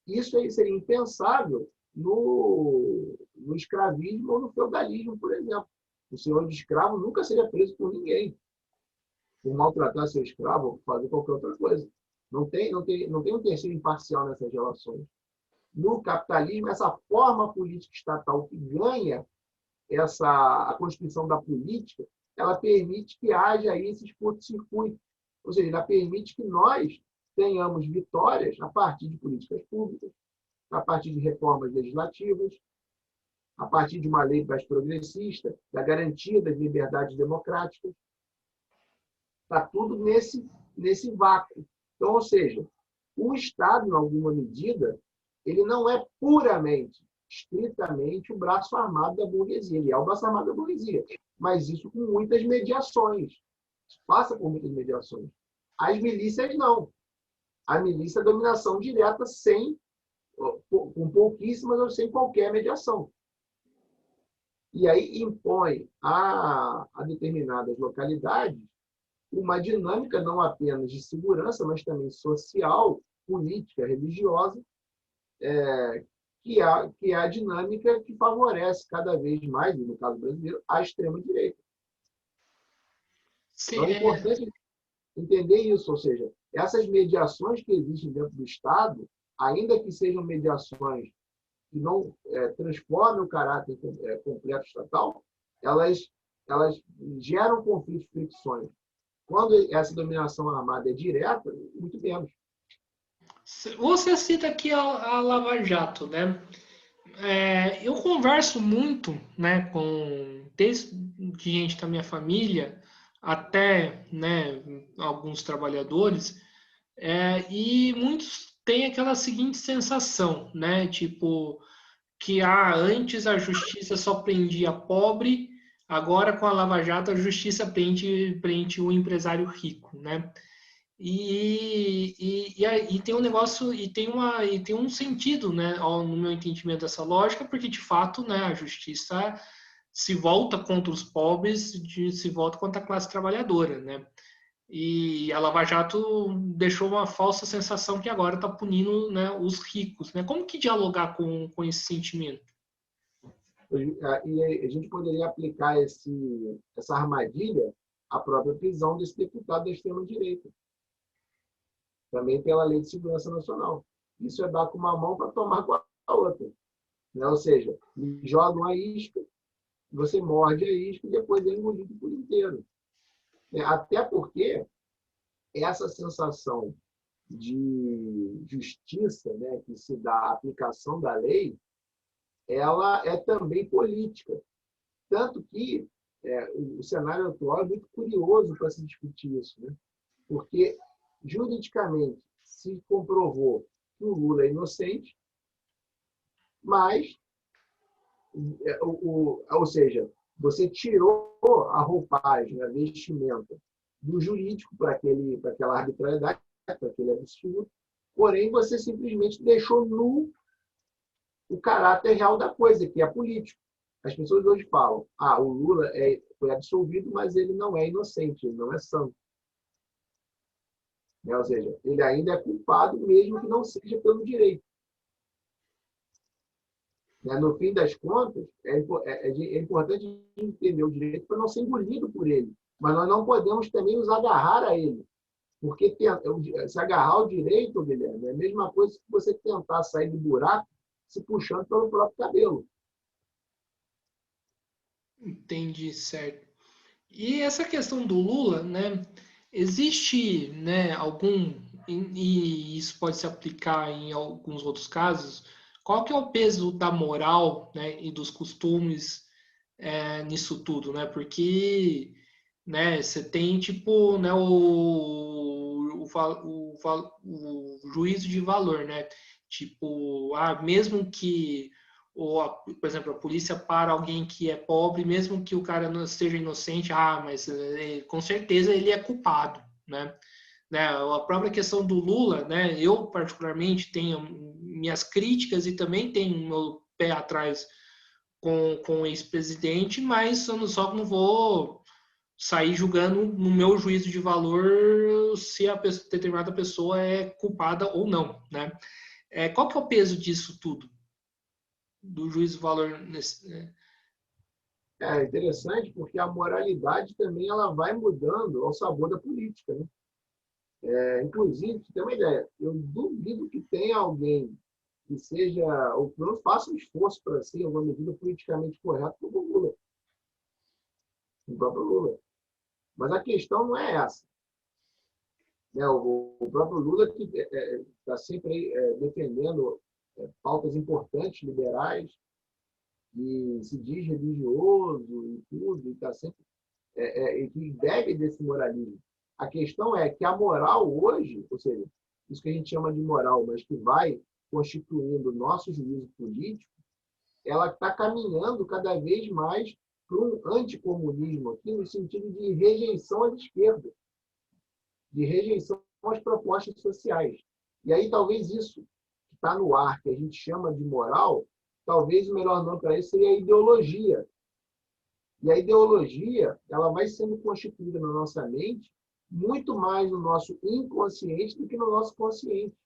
Isso aí seria impensável no escravismo ou no feudalismo, por exemplo. O senhor de escravo nunca seria preso por ninguém por maltratar seu escravo ou fazer qualquer outra coisa. Não tem um terceiro imparcial nessas relações. No capitalismo, essa forma política estatal que ganha a constituição da política, ela permite que haja esses curtos-circuitos. Ou seja, ela permite que nós tenhamos vitórias a partir de políticas públicas, a partir de reformas legislativas, a partir de uma lei mais progressista, da garantia das liberdades democráticas. Está tudo nesse vácuo. Então, ou seja, o Estado, em alguma medida, ele não é puramente, estritamente, o braço armado da burguesia. Ele é o braço armado da burguesia, mas isso com muitas mediações. Passa por muitas mediações. As milícias, não. A milícia é dominação direta com pouquíssimas ou sem qualquer mediação. E aí impõe a determinadas localidades uma dinâmica não apenas de segurança, mas também social, política, religiosa, que é a dinâmica que favorece cada vez mais, no caso brasileiro, a extrema-direita. Então, é importante entender isso, ou seja, essas mediações que existem dentro do Estado, ainda que sejam mediações que não transformem o caráter completo estatal, elas geram conflitos, fricções. Quando essa dominação armada é direta, muito menos. Você cita aqui a Lava Jato, né? Eu converso muito, né, desde gente da minha família até, né, alguns trabalhadores, e muitos têm aquela seguinte sensação, né, tipo que antes a justiça só prendia pobre, agora com a Lava Jato a justiça prende o empresário rico, né? E tem um negócio e tem um sentido, né, no meu entendimento dessa lógica, porque de fato, né, a justiça se volta contra os pobres, se volta contra a classe trabalhadora, né? E a Lava Jato deixou uma falsa sensação que agora está punindo, né, os ricos, né? Como que dialogar com esse sentimento? E a gente poderia aplicar essa armadilha à própria prisão desse deputado da extrema-direita, também pela Lei de Segurança Nacional. Isso é dar com uma mão para tomar com a outra. Né? Ou seja, joga uma isca, você morde a isca e depois é engolido por inteiro. Até porque essa sensação de justiça, né, que se dá à aplicação da lei, ela é também política. Tanto que o cenário atual é muito curioso para se discutir isso, né? Porque, juridicamente, se comprovou que o Lula é inocente, mas, ou seja, você tirou a roupagem, a vestimenta do jurídico para aquela arbitrariedade, para aquele absurdo, porém você simplesmente deixou nu o caráter real da coisa, que é político. As pessoas hoje falam, o Lula foi absolvido, mas ele não é inocente, ele não é santo. Ou seja, ele ainda é culpado, mesmo que não seja pelo direito. No fim das contas, é importante entender o direito para não ser engolido por ele. Mas nós não podemos também nos agarrar a ele. Porque se agarrar ao direito, Guilherme, é a mesma coisa que você tentar sair do buraco se puxando pelo próprio cabelo. Entendi, certo. E essa questão do Lula, né? Existe, né, e isso pode se aplicar em alguns outros casos, qual que é o peso da moral, né, e dos costumes nisso tudo, né? Porque, né, você tem, tipo, né, o juízo de valor, né? Tipo, mesmo que por exemplo, a polícia para alguém que é pobre, mesmo que o cara não seja inocente, mas com certeza ele é culpado, né? A própria questão do Lula, né? Eu particularmente tenho minhas críticas e também tenho meu pé atrás com o ex-presidente, mas eu só não vou sair julgando no meu juízo de valor se determinada pessoa é culpada ou não, né? Qual que é o peso disso tudo? Do juízo de valor nesse. É interessante porque a moralidade também ela vai mudando ao sabor da política. Né? Inclusive, você tem uma ideia, eu duvido que tenha alguém que seja, ou pelo menos faça um esforço para ser uma medida politicamente correta como o Lula. O próprio Lula. Mas a questão não é essa. O próprio Lula que está sempre defendendo pautas importantes, liberais, e se diz religioso e tudo, e está sempre e que bebe desse moralismo. A questão é que a moral hoje, ou seja, isso que a gente chama de moral, mas que vai constituindo o nosso juízo político, ela está caminhando cada vez mais para um anticomunismo aqui, no sentido de rejeição às esquerdas, de rejeição às propostas sociais. E aí talvez isso que está no ar, que a gente chama de moral, talvez o melhor nome para isso seria a ideologia. E a ideologia ela vai sendo constituída na nossa mente muito mais no nosso inconsciente do que no nosso consciente.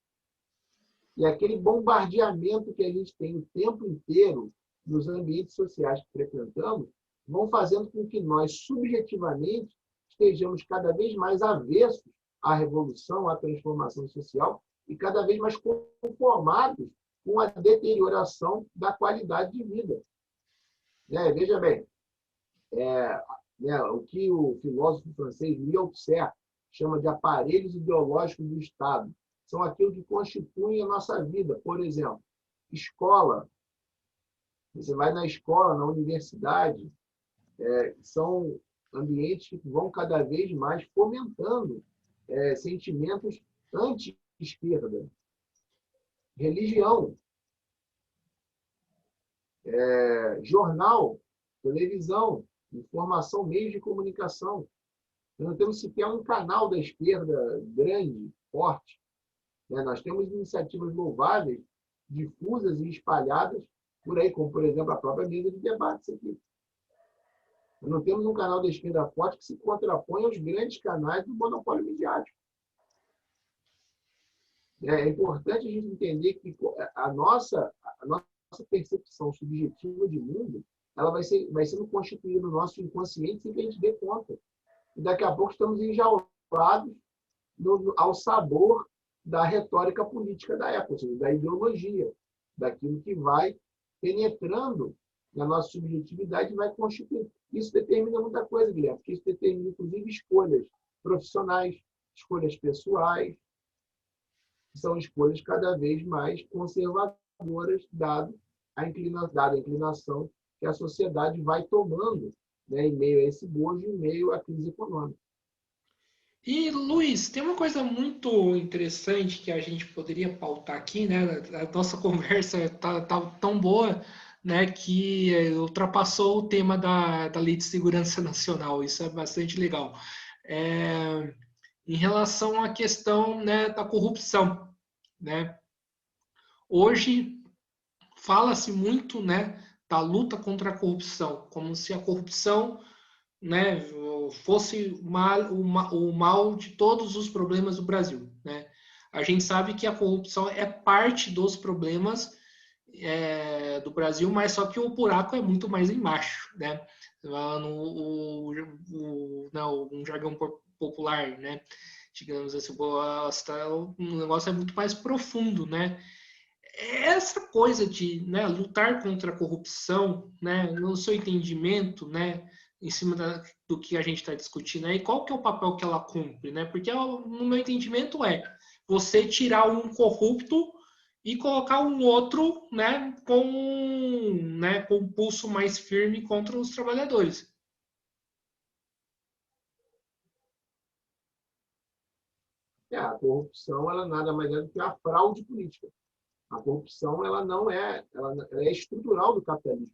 E aquele bombardeamento que a gente tem o tempo inteiro nos ambientes sociais que frequentamos vão fazendo com que nós, subjetivamente, estejamos cada vez mais avessos à revolução, à transformação social e cada vez mais conformados com a deterioração da qualidade de vida. Veja bem, o que o filósofo francês Louis Althusser chama de aparelhos ideológicos do Estado. São aquilo que constituem a nossa vida. Por exemplo, escola. Você vai na escola, na universidade, são ambientes que vão cada vez mais fomentando sentimentos anti-esquerda. Religião, jornal, televisão, informação, meios de comunicação. Nós não temos sequer um canal da esquerda grande, forte. Nós temos iniciativas louváveis, difusas e espalhadas por aí, como, por exemplo, a própria mesa de debates aqui. Nós não temos um canal da esquerda forte que se contrapõe aos grandes canais do monopólio midiático. É importante a gente entender que a nossa percepção subjetiva de mundo ela vai sendo constituída no nosso inconsciente sem que a gente dê conta. E daqui a pouco estamos enjaulados ao sabor da retórica política da época, ou seja, da ideologia, daquilo que vai penetrando na nossa subjetividade e vai constituindo. Isso determina muita coisa, Guilherme, porque isso determina, inclusive, escolhas profissionais, escolhas pessoais, que são escolhas cada vez mais conservadoras, dada a inclinação que a sociedade vai tomando, em meio a esse bojo, em meio à crise econômica. E, Luiz, tem uma coisa muito interessante que a gente poderia pautar aqui, né? A nossa conversa tá tão boa, né, que ultrapassou o tema da Lei de Segurança Nacional. Isso é bastante legal. Em relação à questão, né, da corrupção, né? Hoje fala-se muito, né, da luta contra a corrupção, como se a corrupção, né, fosse o mal de todos os problemas do Brasil, né? A gente sabe que a corrupção é parte dos problemas do Brasil, mas só que o buraco é muito mais embaixo, né? Um jargão popular, né? Digamos assim, o negócio é muito mais profundo, né? Essa coisa de, né, lutar contra a corrupção, né, no seu entendimento, né, em cima do que a gente está discutindo aí, qual que é o papel que ela cumpre, né? Porque no meu entendimento você tirar um corrupto e colocar um outro, né, com um pulso mais firme contra os trabalhadores. A corrupção ela nada mais é do que a fraude política. A corrupção ela é estrutural do capitalismo.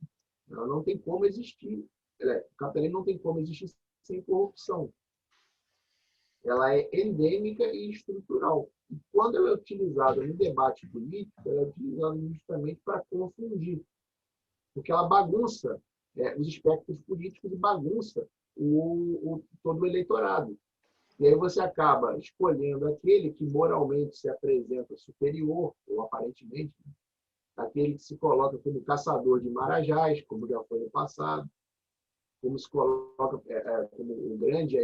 Ela não tem como existir. O capitalismo não tem como existir sem corrupção. Ela é endêmica e estrutural. E quando ela é utilizada no debate político, ela é utilizada justamente para confundir. Porque ela bagunça os espectros políticos e bagunça todo o eleitorado. E aí você acaba escolhendo aquele que moralmente se apresenta superior, ou aparentemente, aquele que se coloca como caçador de marajás, como já foi no passado, como se coloca como o grande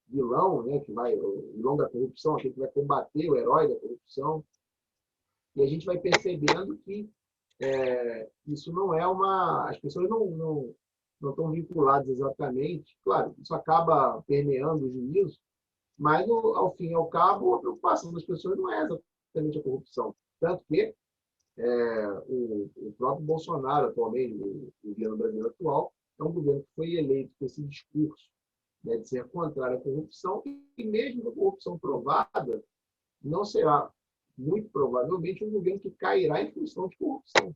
vilão, né, o vilão da corrupção, aquele que vai combater o herói da corrupção. E a gente vai percebendo que isso não é as pessoas não estão vinculadas exatamente. Claro, isso acaba permeando o juízo, mas, ao fim e ao cabo, a preocupação das pessoas não é exatamente a corrupção. Tanto que o próprio Bolsonaro, atualmente, o governo brasileiro atual, é um governo que foi eleito com esse discurso, né, de ser contrário à corrupção, e mesmo com a corrupção provada, não será, muito provavelmente, um governo que cairá em função de corrupção.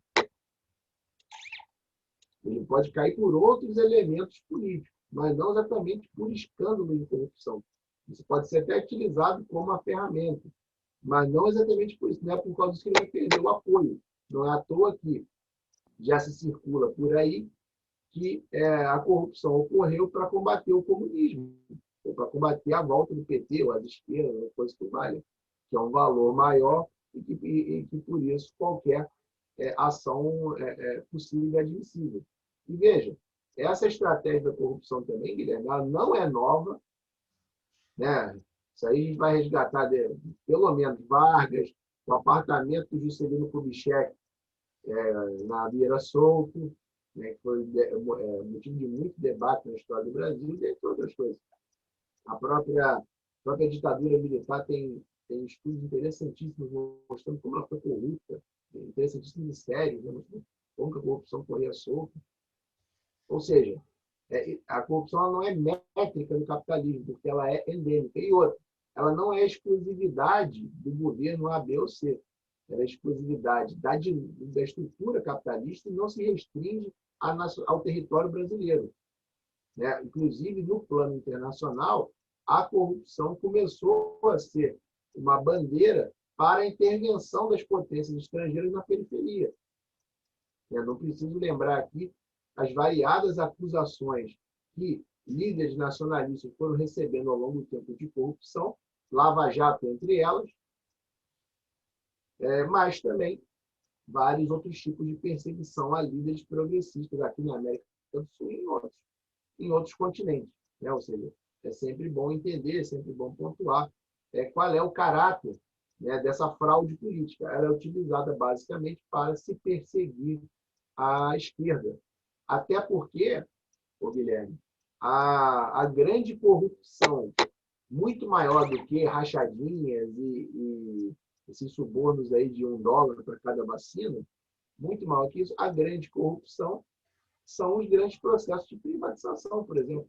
Ele pode cair por outros elementos políticos, mas não exatamente por escândalo de corrupção. Isso pode ser até utilizado como uma ferramenta, mas não exatamente por isso. Não é por causa disso que ele vai perder o apoio. Não é à toa que já se circula por aí que a corrupção ocorreu para combater o comunismo, ou para combater a volta do PT, ou as esquerdas, ou coisa que vale, que é um valor maior e que por isso, qualquer ação possível e admissível. E veja, essa estratégia da corrupção também, Guilherme, ela não é nova, né? Isso aí a gente vai resgatar pelo menos Vargas, o apartamento do Juscelino Kubitschek na Vieira Solto, né, que foi motivo de muito debate na história do Brasil, e entre outras coisas. A própria ditadura militar tem estudos interessantíssimos mostrando como ela foi corrupta, interessantíssimos e sérios, né, mostrando como a corrupção corria solta. Ou seja, a corrupção ela não é métrica no capitalismo, porque ela é endêmica. E outra, ela não é exclusividade do governo A, B ou C. Ela é exclusividade da estrutura capitalista e não se restringe ao território brasileiro, né? Inclusive, no plano internacional, a corrupção começou a ser uma bandeira para a intervenção das potências estrangeiras na periferia. Eu não preciso lembrar aqui as variadas acusações que líderes nacionalistas foram recebendo ao longo do tempo de corrupção, Lava Jato entre elas, mas também vários outros tipos de perseguição a líderes progressistas aqui na América do Sul e em outros continentes, né? Ou seja, é sempre bom entender, é sempre bom pontuar qual é o caráter, né, dessa fraude política. Ela é utilizada basicamente para se perseguir a esquerda. Até porque, Guilherme, a grande corrupção, muito maior do que rachadinhas e esses subornos aí de $1 para cada vacina, muito maior que isso, a grande corrupção são os grandes processos de privatização, por exemplo,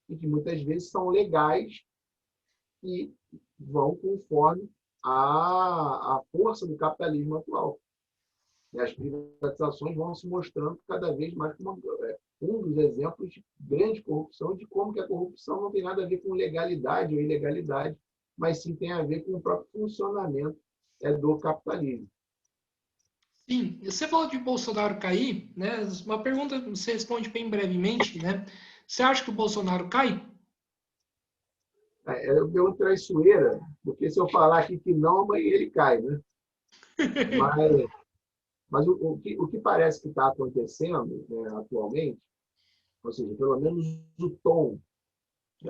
e que muitas vezes são legais e vão conforme a força do capitalismo atual. E as privatizações vão se mostrando cada vez mais como um dos exemplos de grande corrupção, de como que a corrupção não tem nada a ver com legalidade ou ilegalidade, mas sim tem a ver com o próprio funcionamento do capitalismo. Sim, você falou de Bolsonaro cair, né? Uma pergunta você responde bem brevemente, né? Você acha que o Bolsonaro cai? Eu dei uma traiçoeira, porque se eu falar aqui que não, amanhã ele cai, né? Mas o que parece que está acontecendo, né, atualmente, ou seja, pelo menos o tom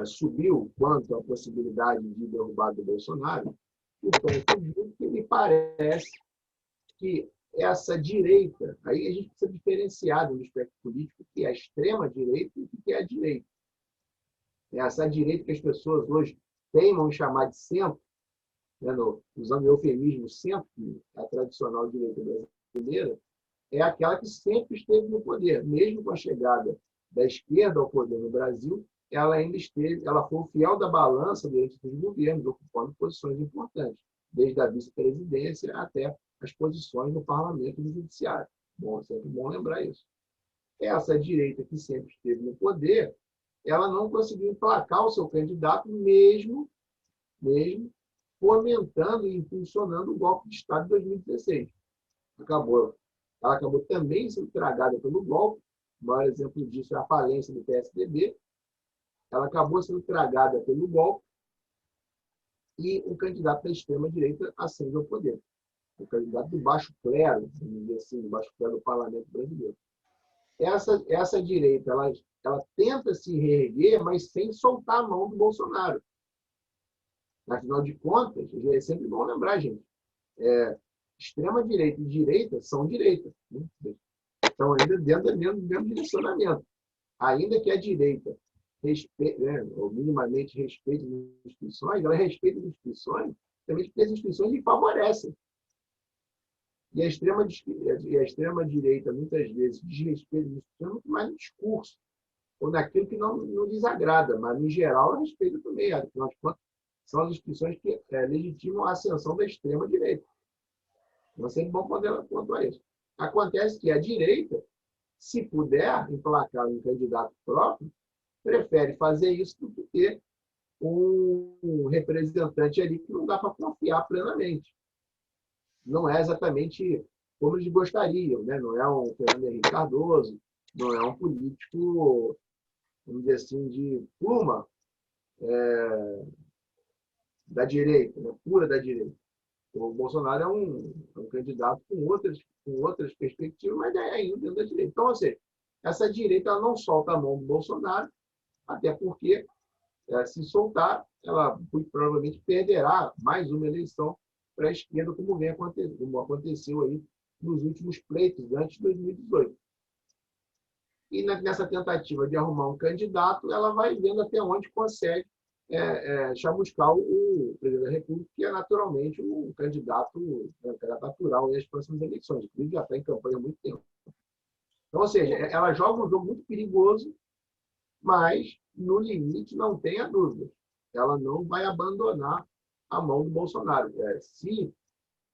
subiu quanto à possibilidade de derrubada do Bolsonaro, o tom subiu porque me parece que essa direita, aí a gente precisa diferenciar no espectro político que é a extrema-direita e o que é a direita. Essa direita que as pessoas hoje teimam em chamar de centro, né, usando o eufemismo centro, que é a tradicional direita brasileira, é aquela que sempre esteve no poder. Mesmo com a chegada da esquerda ao poder no Brasil, ela ainda esteve, ela foi o fiel da balança durante os governos, ocupando posições importantes, desde a vice-presidência até as posições no parlamento e no judiciário. Bom, é sempre bom lembrar isso. Essa direita que sempre esteve no poder, ela não conseguiu emplacar o seu candidato, mesmo fomentando e impulsionando o golpe de Estado de 2016. Ela acabou também sendo tragada pelo golpe. O maior exemplo disso é a falência do PSDB. Ela acabou sendo tragada pelo golpe e o candidato da extrema-direita ascende ao poder. O candidato do baixo clero, vamos dizer assim, do baixo clero do parlamento brasileiro. Essa direita, ela tenta se reerguer, mas sem soltar a mão do Bolsonaro. Afinal de contas, é sempre bom lembrar, gente, extrema-direita e direita são direita, né? Estão ainda dentro do mesmo direcionamento. Ainda que a direita respeite, né, ou minimamente respeite as instituições, ela respeita as instituições, também porque as instituições lhe favorecem. E a extrema-direita, muitas vezes, desrespeita as instituições muito mais no discurso, ou naquilo que não lhes agrada, mas, no geral, ela respeita também. Afinal de contas, são as instituições que legitimam a ascensão da extrema-direita. Não é sempre bom quanto a isso. Acontece que a direita, se puder emplacar um candidato próprio, prefere fazer isso do que ter um representante ali que não dá para confiar plenamente. Não é exatamente como eles gostariam, né? Não é um Fernando Henrique Cardoso, não é um político, vamos dizer assim, de pluma da direita, né? Pura da direita. O Bolsonaro é um candidato com outras perspectivas, mas é ainda dentro da direita. Então, ou seja, essa direita ela não solta a mão do Bolsonaro, até porque, se soltar, ela muito provavelmente perderá mais uma eleição para a esquerda, como aconteceu aí nos últimos pleitos, antes de 2018. E nessa tentativa de arrumar um candidato, ela vai vendo até onde consegue chamuscar o presidente da República, que é naturalmente um candidato natural às próximas eleições. Inclusive, já está em campanha há muito tempo. Então, ou seja, ela joga um jogo muito perigoso, mas, no limite, não tenha dúvida, ela não vai abandonar a mão do Bolsonaro. Se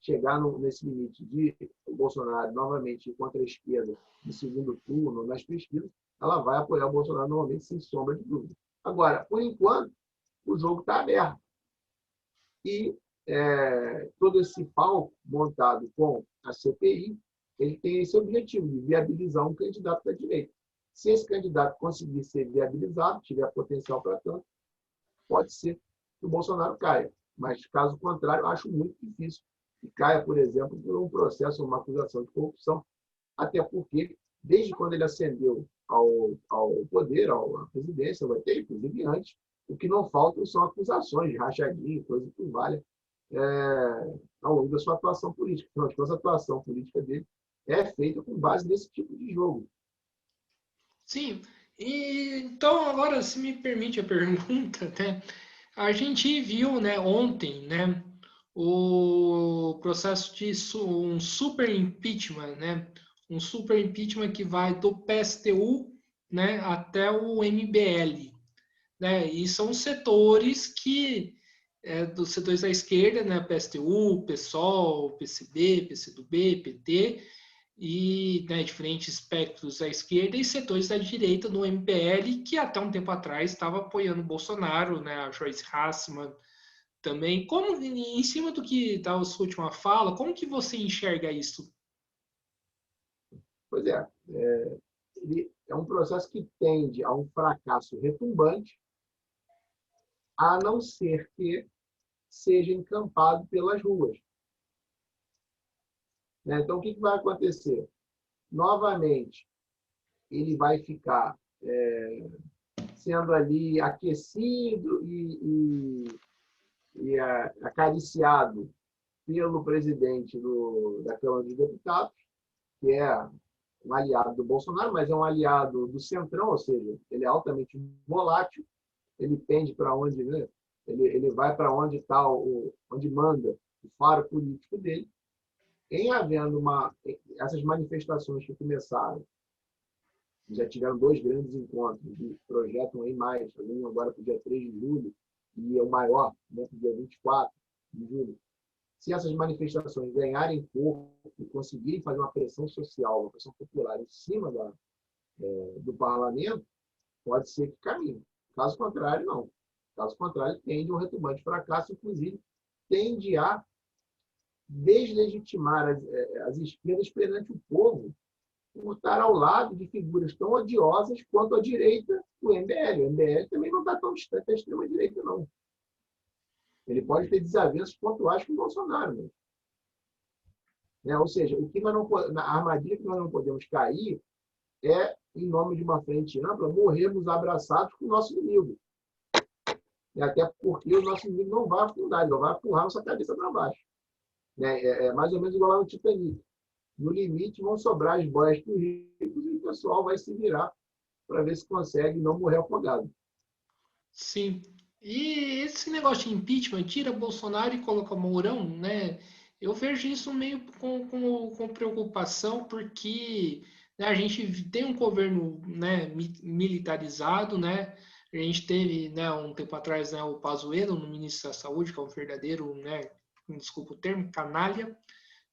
chegar nesse limite de o Bolsonaro novamente ir contra a esquerda no segundo turno, nas pesquisas, ela vai apoiar o Bolsonaro novamente, sem sombra de dúvida. Agora, por enquanto, o jogo está aberto. E todo esse palco montado com a CPI, ele tem esse objetivo de viabilizar um candidato da direita. Se esse candidato conseguir ser viabilizado, tiver potencial para tanto, pode ser que o Bolsonaro caia. Mas, caso contrário, eu acho muito difícil que caia, por exemplo, por um processo, uma acusação de corrupção, até porque, desde quando ele ascendeu ao poder, à presidência, vai ter, inclusive antes, o que não faltam são acusações de rachadinha, coisa que valha ao longo da sua atuação política. Afinal de contas, a atuação política dele é feita com base nesse tipo de jogo. Sim, e então agora, se me permite a pergunta, né? A gente viu, né, ontem, né, o processo de um super impeachment, né? Um super impeachment que vai do PSTU, né, até o MBL, né? E são setores que dos setores da esquerda, né, PSTU, PSOL, PCB, PCdoB, PT e, né, diferentes espectros da esquerda e setores da direita no MBL, que até um tempo atrás estava apoiando o Bolsonaro, né, a Joyce Hasselmann também. Como, em cima do que está a sua última fala, como que você enxerga isso? Pois ele é um processo que tende a um fracasso retumbante, a não ser que seja encampado pelas ruas. Então, o que vai acontecer? Novamente, ele vai ficar sendo ali aquecido e acariciado pelo presidente da Câmara dos Deputados, que é um aliado do Bolsonaro, mas é um aliado do Centrão, ou seja, ele é altamente volátil, ele pende para onde, né? Ele vai para onde está, onde manda o faro político dele. Em havendo essas manifestações que começaram, já tiveram 2 grandes encontros, que projetam aí mais, um agora para o dia 3 de julho, e o maior, né, para o dia 24 de julho. Se essas manifestações ganharem corpo e conseguirem fazer uma pressão social, uma pressão popular em cima do parlamento, pode ser que caminhe. Caso contrário, não. Caso contrário, tende a um retumbante fracasso, inclusive tende a deslegitimar as esquerdas perante o povo por estar ao lado de figuras tão odiosas quanto a direita do MBL. O MBL também não está tão distante da extrema-direita, não. Ele pode ter desavenças pontuais com o Bolsonaro. Ou seja, a armadilha que nós não podemos cair é, em nome de uma frente ampla, morrermos abraçados com o nosso inimigo. Até porque o nosso inimigo não vai afundar, ele não vai empurrar nossa cabeça para baixo. É mais ou menos igual lá no Titanic. No limite, vão sobrar as boias para os ricos e o pessoal vai se virar para ver se consegue não morrer afogado. Sim. E esse negócio de impeachment tira Bolsonaro e coloca Mourão, né? Eu vejo isso meio com preocupação, porque, né, a gente tem um governo, né, militarizado, né? A gente teve, né, um tempo atrás, né, o Pazuello no ministro da Saúde, que é um verdadeiro, né, desculpa o termo, canalha.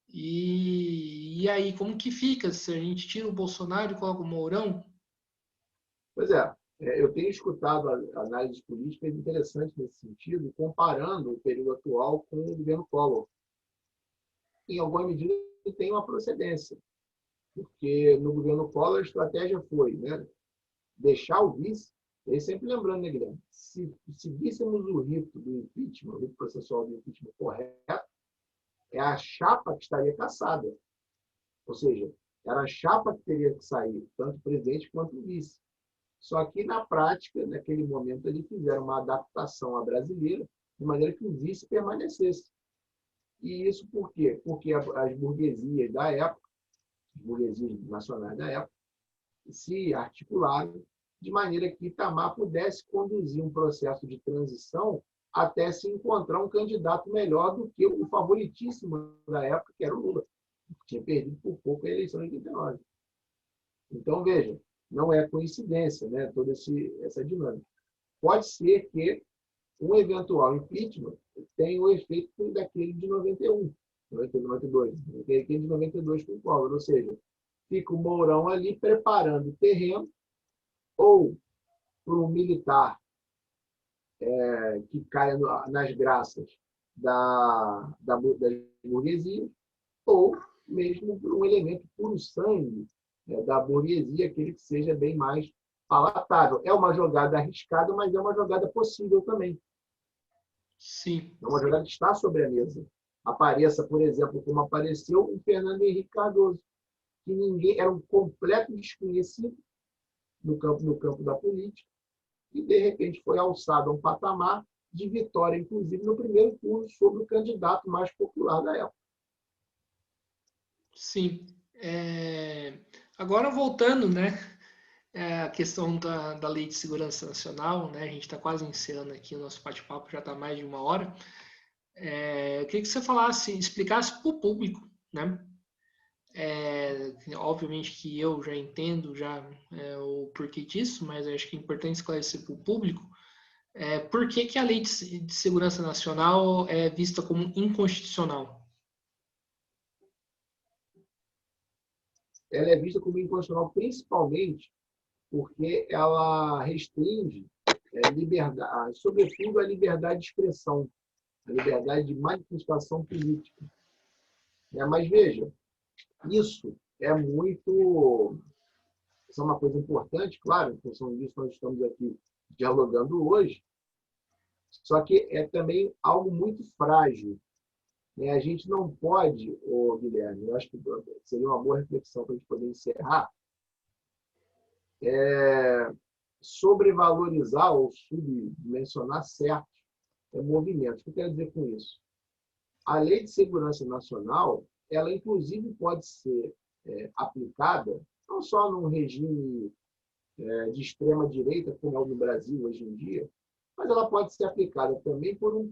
E aí, como que fica se a gente tira o Bolsonaro e coloca o Mourão? Pois eu tenho escutado análises políticas interessantes nesse sentido, comparando o período atual com o governo Collor. Em alguma medida, tem uma procedência, porque no governo Collor a estratégia foi, né, deixar o vice, e sempre lembrando, né, Guilherme, se seguíssemos o rito do impeachment, o rito processual do impeachment correto, é a chapa que estaria cassada. Ou seja, era a chapa que teria que sair, tanto o presidente quanto o vice. Só que, na prática, naquele momento, eles fizeram uma adaptação à brasileira, de maneira que o vice permanecesse. E isso por quê? Porque as burguesias da época, as burguesias nacionais da época, se articularam de maneira que Itamar pudesse conduzir um processo de transição até se encontrar um candidato melhor do que o favoritíssimo da época, que era o Lula, que tinha perdido por pouco a eleição em 89. Então, veja, não é coincidência, né, toda essa dinâmica. Pode ser que um eventual impeachment tenha o efeito daquele de 91, 92, aquele de 92 com o Collor, ou seja, fica o Mourão ali preparando o terreno ou para um militar que caia nas graças das burguesias, ou mesmo por um elemento puro sangue da burguesia, aquele que seja bem mais palatável. É uma jogada arriscada, mas é uma jogada possível também. Sim. É uma jogada que está sobre a mesa. Apareça, por exemplo, como apareceu o Fernando Henrique Cardoso, que ninguém era um completo desconhecido no campo da política, e, de repente, foi alçado a um patamar de vitória, inclusive, no primeiro turno, sobre o candidato mais popular da época. Sim. Agora, voltando, né, a questão da Lei de Segurança Nacional, né, a gente está quase encerrando aqui o nosso bate-papo, já está mais de uma hora. Eu queria que você explicasse para o público, né? Obviamente que eu já entendo o porquê disso, mas acho que é importante esclarecer para o público por que a Lei de Segurança Nacional é vista como inconstitucional. Ela é vista como inconstitucional principalmente porque ela restringe liberdade, sobretudo a liberdade de expressão, a liberdade de manifestação política. Mas veja, isso é uma coisa importante, claro, em função disso nós estamos aqui dialogando hoje, só que é também algo muito frágil. A gente não pode, Guilherme, eu acho que seria uma boa reflexão para a gente poder encerrar, sobrevalorizar ou subdimensionar certos movimentos. O que eu quero dizer com isso? A Lei de Segurança Nacional, ela inclusive pode ser aplicada não só num regime de extrema-direita, como é o no Brasil hoje em dia, mas ela pode ser aplicada também por um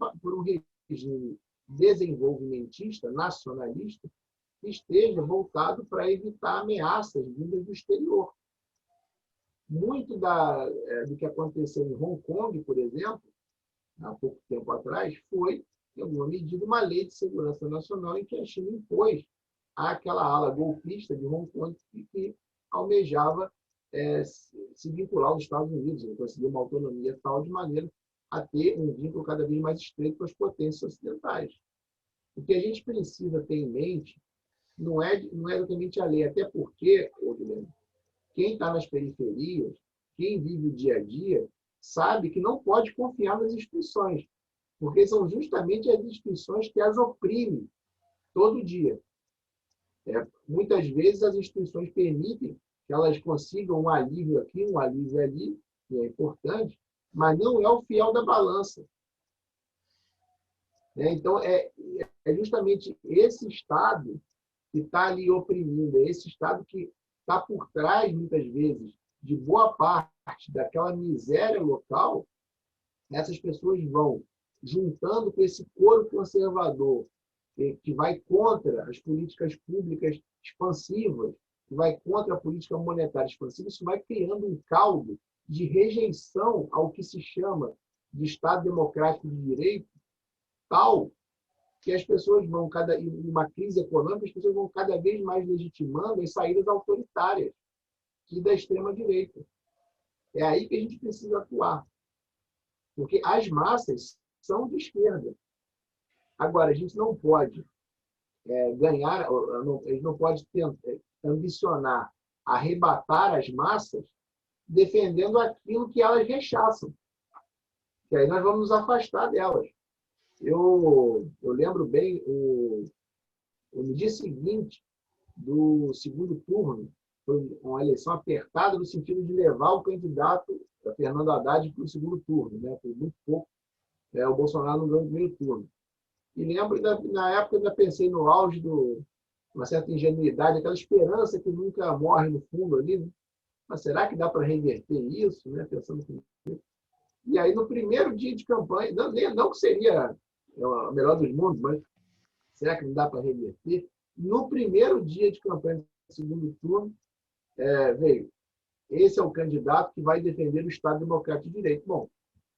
regime desenvolvimentista, nacionalista, que esteja voltado para evitar ameaças vindas do exterior. Muito do que aconteceu em Hong Kong, por exemplo, há pouco tempo atrás, foi, em alguma medida, uma lei de segurança nacional em que a China impôs àquela ala golpista de Hong Kong que almejava se vincular aos Estados Unidos, conseguir uma autonomia tal de maneira a ter um vínculo cada vez mais estreito com as potências ocidentais. O que a gente precisa ter em mente não é exatamente a lei, até porque, Guilherme, quem está nas periferias, quem vive o dia a dia, sabe que não pode confiar nas instituições, porque são justamente as instituições que as oprimem todo dia. Muitas vezes as instituições permitem que elas consigam um alívio aqui, um alívio ali, que é importante, mas não é o fiel da balança. Então, é justamente esse Estado que está ali oprimindo, é esse Estado que está por trás, muitas vezes, de boa parte daquela miséria local. Essas pessoas vão juntando com esse coro conservador que vai contra as políticas públicas expansivas, que vai contra a política monetária expansiva. Isso vai criando um caldo de rejeição ao que se chama de Estado democrático de direito, tal que as pessoas vão, em uma crise econômica, as pessoas vão cada vez mais legitimando as saídas autoritárias e da extrema-direita. É aí que a gente precisa atuar. Porque as massas são de esquerda. Agora, a gente não pode ganhar, a gente não pode ambicionar arrebatar as massas defendendo aquilo que elas rechaçam. Que aí nós vamos nos afastar delas. Eu lembro bem no dia seguinte do segundo turno, foi uma eleição apertada no sentido de levar o candidato, Fernando Haddad, para o segundo turno, né? Foi muito pouco. O Bolsonaro não ganhou no primeiro turno. E lembro, na época, ainda pensei no auge de uma certa ingenuidade, aquela esperança que nunca morre no fundo ali, né? Mas será que dá para reverter isso? Né? Pensando que... E aí, no primeiro dia de campanha, não que seria o melhor dos mundos, mas será que não dá para reverter? No primeiro dia de campanha do segundo turno, veio: esse é o candidato que vai defender o Estado Democrático de Direito. Bom,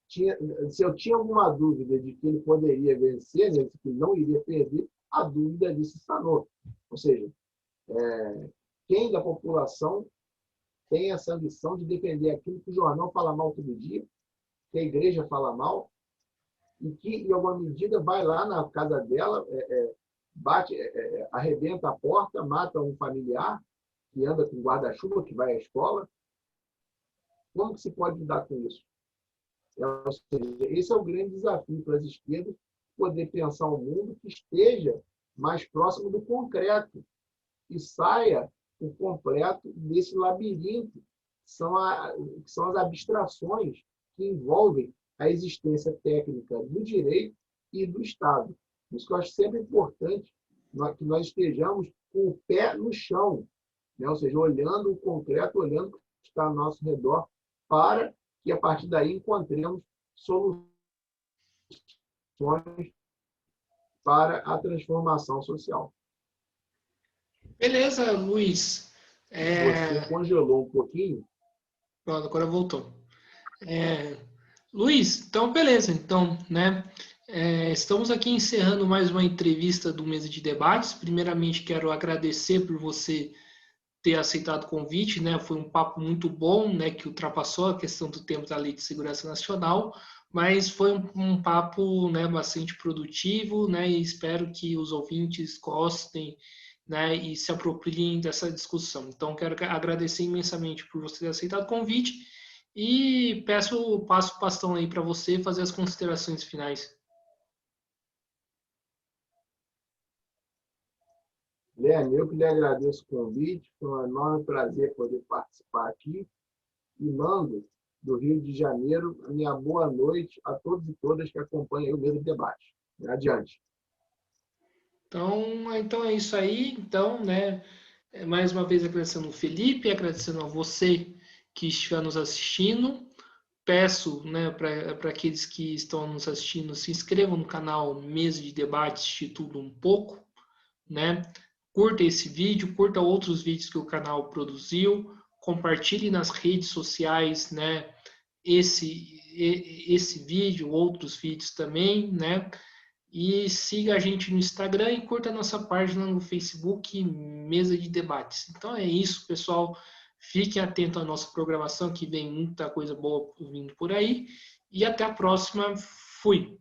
se eu tinha alguma dúvida de que ele poderia vencer, né, que não iria perder, a dúvida ali se sanou. Ou seja, quem da população tem essa ambição de defender aquilo que o jornal fala mal todo dia, que a igreja fala mal, e que, em alguma medida, vai lá na casa dela, bate, arrebenta a porta, mata um familiar que anda com guarda-chuva, que vai à escola. Como que se pode lidar com isso? Ou seja, esse é o grande desafio para as esquerdas, poder pensar um mundo que esteja mais próximo do concreto e saia por completo desse labirinto, que são as abstrações que envolvem a existência técnica do direito e do Estado. Por isso que eu acho sempre importante que nós estejamos com o pé no chão, né? Ou seja, olhando o concreto, olhando o que está ao nosso redor, para que, a partir daí, encontremos soluções para a transformação social. Beleza, Luiz. Você congelou um pouquinho? Pronto, agora voltou. Luiz, então beleza. Então, né? Estamos aqui encerrando mais uma entrevista do Mesa de Debates. Primeiramente, quero agradecer por você ter aceitado o convite, né? Foi um papo muito bom, né? Que ultrapassou a questão do tempo da Lei de Segurança Nacional, mas foi um papo, né? Bastante produtivo, né? E espero que os ouvintes gostem, né? E se apropriem dessa discussão. Então, quero agradecer imensamente por você ter aceitado o convite e passo o bastão aí para você fazer as considerações finais. Guilherme, eu que lhe agradeço o convite, foi um enorme prazer poder participar aqui, e mando do Rio de Janeiro a minha boa noite a todos e todas que acompanham o Mesa de Debate. Adiante. Então é isso aí. Então, né, mais uma vez agradecendo o Felipe, agradecendo a você que estiver nos assistindo. Peço, né, para aqueles que estão nos assistindo, se inscrevam no canal Mesa de Debate Instituto um pouco, né? Curta esse vídeo, curta outros vídeos que o canal produziu, compartilhe nas redes sociais, né, esse vídeo, outros vídeos também, né? E siga a gente no Instagram e curta a nossa página no Facebook, Mesa de Debates. Então é isso, pessoal. Fiquem atentos à nossa programação, que vem muita coisa boa vindo por aí. E até a próxima. Fui!